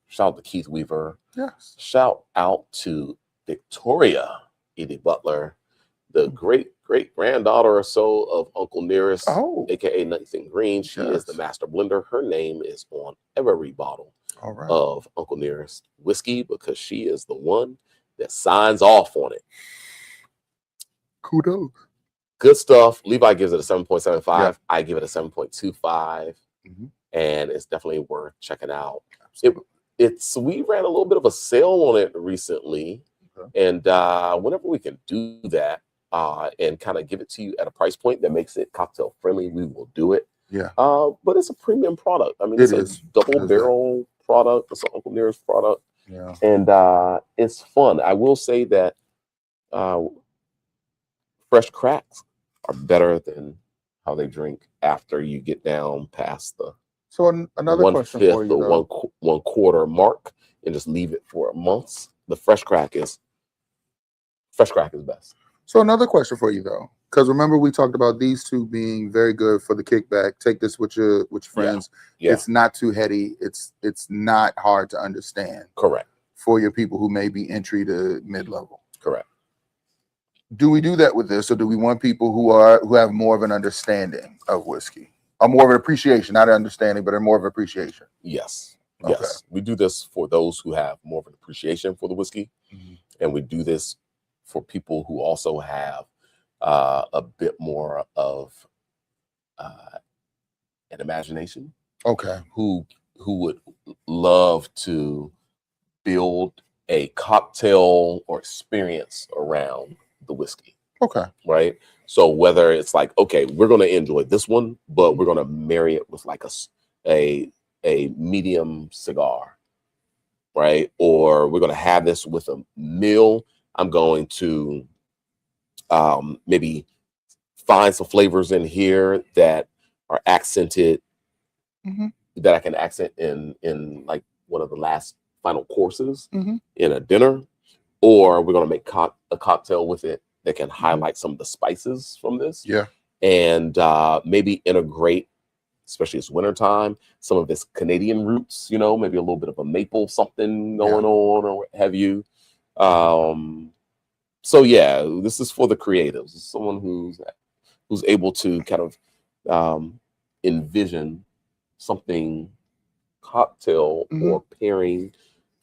Shout out to Keith Weaver. Yes. Shout out to Victoria Edie Butler, the great granddaughter or so of Uncle Nearest, Oh, aka Nothing Green. She is the yes. master blender. Her name is on every bottle All right. of Uncle Nearest whiskey because she is the one that signs off on it. Kudos. Good stuff. Levi gives it a 7.75. Yeah. I give it a 7.25, and it's definitely worth checking out. We ran a little bit of a sale on it recently, and whenever we can do that and kind of give it to you at a price point that makes it cocktail friendly, we will do it. Yeah. But it's a premium product. I mean, it's a double barrel product. It's an Uncle Nearest product. Yeah. And it's fun. I will say that fresh cracks are better than how they drink after you get down past the another question for you, or 1/4 mark and just leave it for months. The fresh crack is best. So another question for you though, because remember we talked about these two being very good for the kickback. Take this with your friends. Yeah. It's not too heady. It's not hard to understand. Correct. For your people who may be entry to mid-level. Correct. Do we do that with this, or do we want people who have more of an understanding of whiskey, or more of an appreciation, not an understanding, but more of an appreciation? Yes. Okay. Yes. We do this for those who have more of an appreciation for the whiskey, and we do this for people who also have a bit more of an imagination. Okay. Who would love to build a cocktail or experience around the whiskey. Okay. Right. So whether it's like, okay, we're going to enjoy this one, but we're going to marry it with like a medium cigar, right? Or we're going to have this with a meal. I'm going to maybe find some flavors in here that are accented, that I can accent in like one of the last final courses in a dinner, or we're going to make a cocktail with it that can highlight some of the spices from this. Yeah. And maybe integrate, especially it's wintertime, some of this Canadian roots, maybe a little bit of a maple something going on or what have you. So yeah, this is for the creatives. It's someone who's able to kind of envision something cocktail or pairing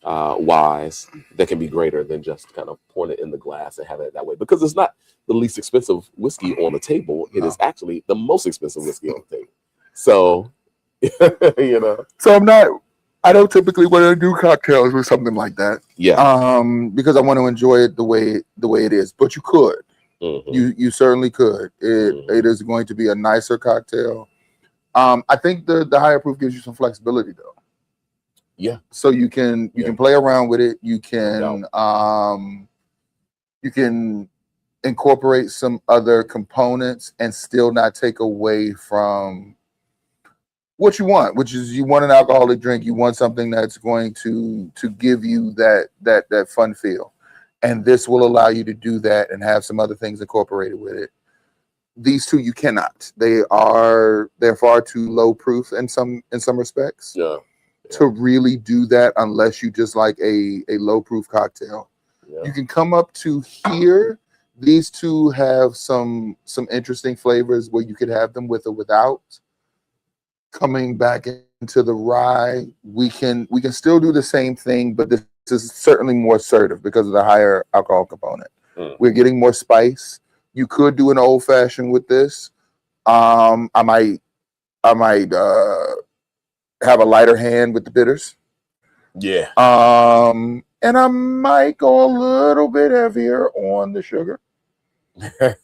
wise that can be greater than just kind of pouring it in the glass and having it that way, because it's not the least expensive whiskey on the table. It is actually the most expensive whiskey on the table. So so I don't typically want to do cocktails with something like that, because I want to enjoy it the way it is, but you could. You certainly could. It is going to be a nicer cocktail. I think the higher proof gives you some flexibility though. Yeah. So you can play around with it. You can incorporate some other components and still not take away from what you want, which is you want an alcoholic drink. You want something that's going to give you that fun feel. And this will allow you to do that and have some other things incorporated with it. These two you cannot. They're far too low proof in some respects. Yeah. To really do that unless you just like a low proof cocktail. Yeah. You can come up to here. These two have some interesting flavors where you could have them with or without. Coming back into the rye, we can still do the same thing, but this is certainly more assertive because of the higher alcohol component. We're getting more spice. You could do an old fashioned with this. I might have a lighter hand with the bitters. Yeah. And I might go a little bit heavier on the sugar. I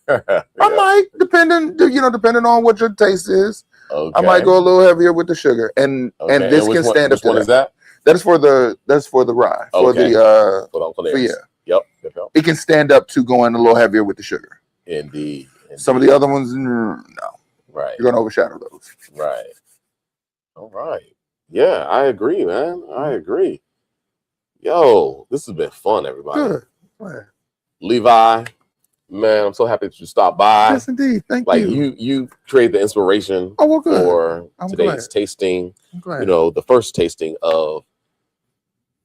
might, depending on what your taste is. Okay. I might go a little heavier with the sugar, and this can stand up to that. Which one is that? That's for the rye. Okay. Yep. It can stand up to going a little heavier with the sugar. Indeed. Some of the other ones, no. Right. You're gonna overshadow those. Right. All right. Yeah, I agree, man. I agree. Yo, this has been fun, everybody. Good. Levi, man, I'm so happy that you stopped by. Yes, indeed. Thank you. You created the inspiration for today's tasting. I'm glad. The first tasting of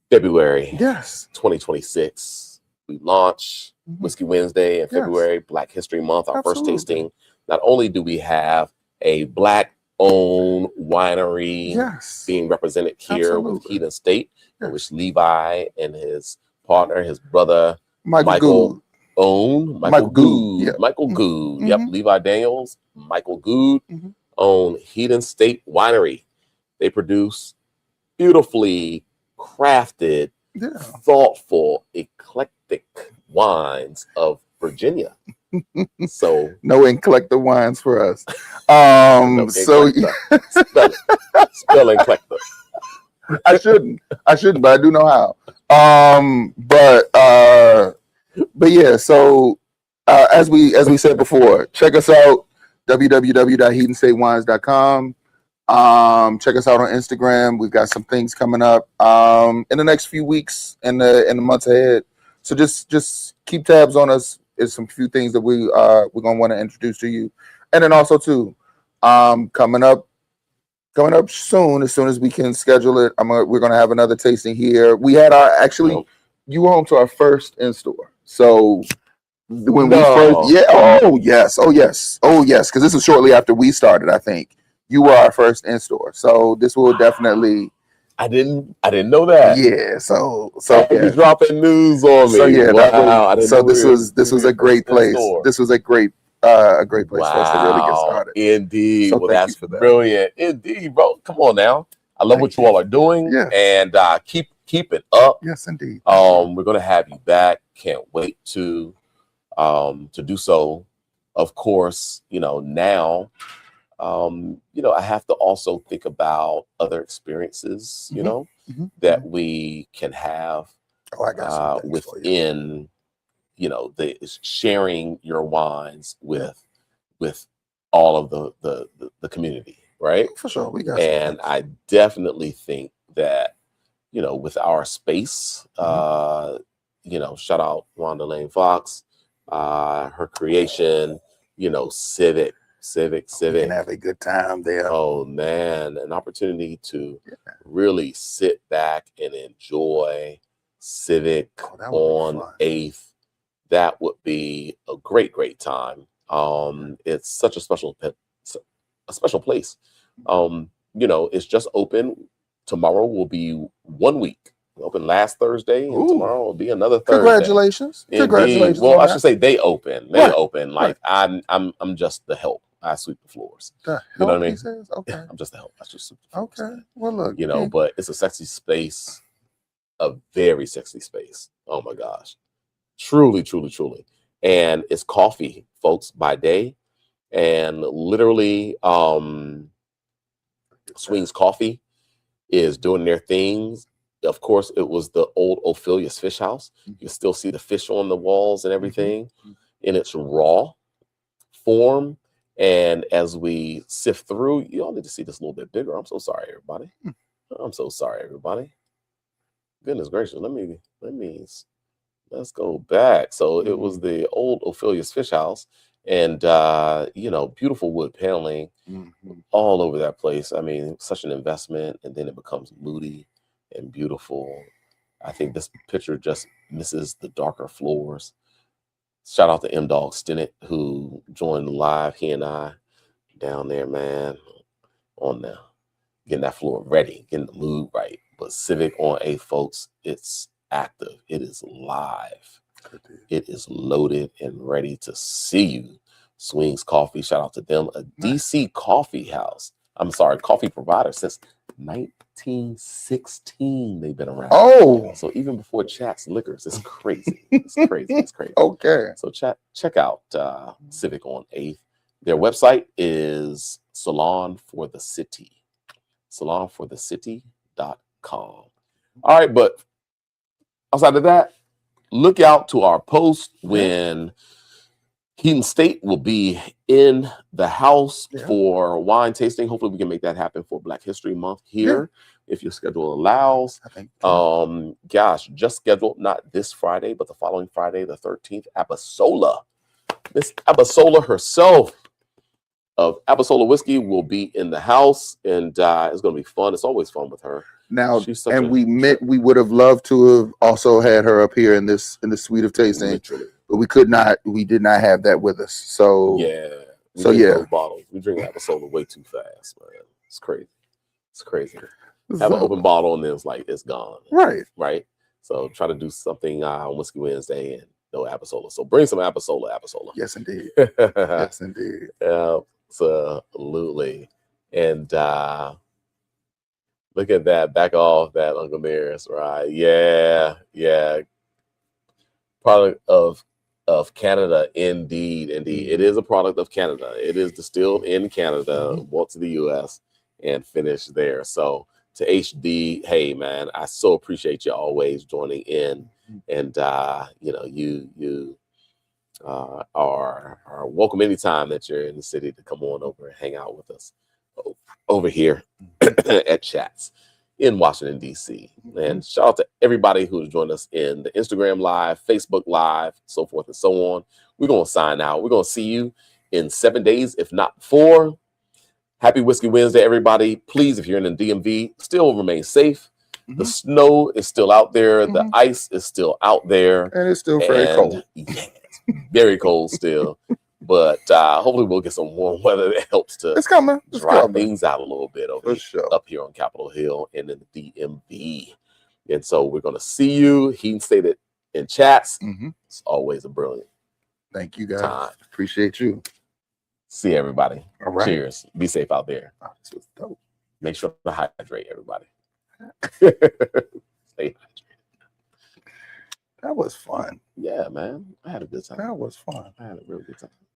February. Yes. 2026. We launch. Whiskey Wednesday in February, Black History Month, our first tasting. Not only do we have a Black-owned winery being represented here with Hedon State, which Levi and his partner, his brother, Michael own. Michael Good. Michael Good. Yep. Levi Daniels, Michael Good own Hedon State Winery. They produce beautifully crafted, thoughtful, eclectic wines of Virginia. So no eclectic wines for us. No, so spell eclectic. I shouldn't, but I do know how. But yeah. So as we said before, check us out, www.hedonstatewines.com. Check us out on Instagram. We've got some things coming up in the next few weeks and in the months ahead. So just keep tabs on us. There's some few things that we're gonna want to introduce to you, and then also too, coming up soon, as soon as we can schedule it. We're gonna have another tasting here. We had you were home to our first in store. So when we first, because this was shortly after we started. I think you were our first in store. So this will definitely. I didn't know that. Yeah, so you're dropping news on me. So yeah, wow. This was a great place. This was a great place for us to really get started. Indeed. So that's brilliant. Indeed, bro. Come on now. I love what you all are doing, and keep it up. Yes, indeed. We're gonna have you back. Can't wait to do so. Of course, now. I have to also think about other experiences, that we can have within, the sharing your wines with all of the community, right? For sure, we got. And I definitely think that, with our space, shout out Rhonda Lane Fox, her creation, Civic. We can have a good time there. Oh man, an opportunity to really sit back and enjoy Civic on 8th. That would be a great time. It's such a special place. It's just open. Tomorrow will be 1 week. Open last Thursday, and tomorrow will be another Thursday. Congratulations! Indeed. Congratulations! Well, I should say they open. They open. Like I'm just the help. I sweep the floors. You know what I mean? Okay. I'm just the help. I just sweep the floors. Okay. Well, look. But it's a sexy space, a very sexy space. Oh my gosh, truly. And it's coffee, folks, by day, and literally, Swings Coffee is doing their things. Of course, it was the old Ophelia's Fish House. You can still see the fish on the walls and everything in its raw form. And as we sift through, you all need to see this a little bit bigger. I'm so sorry, everybody. Goodness gracious. Let's go back. So it was the old Ophelia's Fish House, and beautiful wood paneling all over that place. I mean, such an investment, and then it becomes moody and beautiful. I think this picture just misses the darker floors. Shout out to M-Dog Stinnett, who joined the live. He and I down there, man, on now, getting that floor ready, getting the mood right. But Civic on 8th, folks, it's active. It is live. It is loaded and ready to see you. Swings Coffee, shout out to them. A DC coffee provider since 1916. They've been around. So even before Chat's Liquors, it's crazy. It's crazy. Okay. So check out Civic on 8th. Their website is salonforthecity.com. All right, but outside of that, look out to our post when Hedon State will be in the house for wine tasting. Hopefully we can make that happen for Black History Month here, if your schedule allows. Just scheduled not this Friday, but the following Friday, the 13th. Abasola, Miss Abasola herself of Abasola Whiskey will be in the house, and it's going to be fun. It's always fun with her. Now, we would have loved to have also had her up here in this suite of tasting. Literally. but we did not have that with us. So yeah. So yeah, Those bottles. We drink Abasola way too fast, man. It's crazy. It's crazy. Have an open bottle and then it's like it's gone. Right. Right. So try to do something on Whiskey Wednesday and no Abasola. So bring some Abasola. Yes, indeed. Yes, indeed. Absolutely. And look at that. Back off that, Uncle Maris, right? Yeah. Yeah. Product of Canada, indeed. It is a product of Canada. It is distilled in Canada, brought to the U.S. and finished there. So to HD, hey man, I so appreciate you always joining in, and you are welcome anytime that you're in the city to come on over and hang out with us over here at Chats in Washington, D.C. And shout out to everybody who's joined us in the Instagram Live, Facebook Live, so forth and so on. We're going to sign out. We're going to see you in 7 days, if not 4. Happy Whiskey Wednesday, everybody. Please, if you're in the DMV, still remain safe. The snow is still out there. The ice is still out there. And it's still very cold. Yeah, it's very cold still. But hopefully we'll get some warm weather that helps to dry things out a little bit up here on Capitol Hill and in the DMV. And so we're going to see you. He stated in Chats. It's always a brilliant Thank you, guys. time. Appreciate you. See everybody. All right. Cheers. Be safe out there. Oh, this was dope. Make sure to hydrate, everybody. Stay hydrated. That was fun. Yeah, man. I had a good time. That was fun. I had a real good time.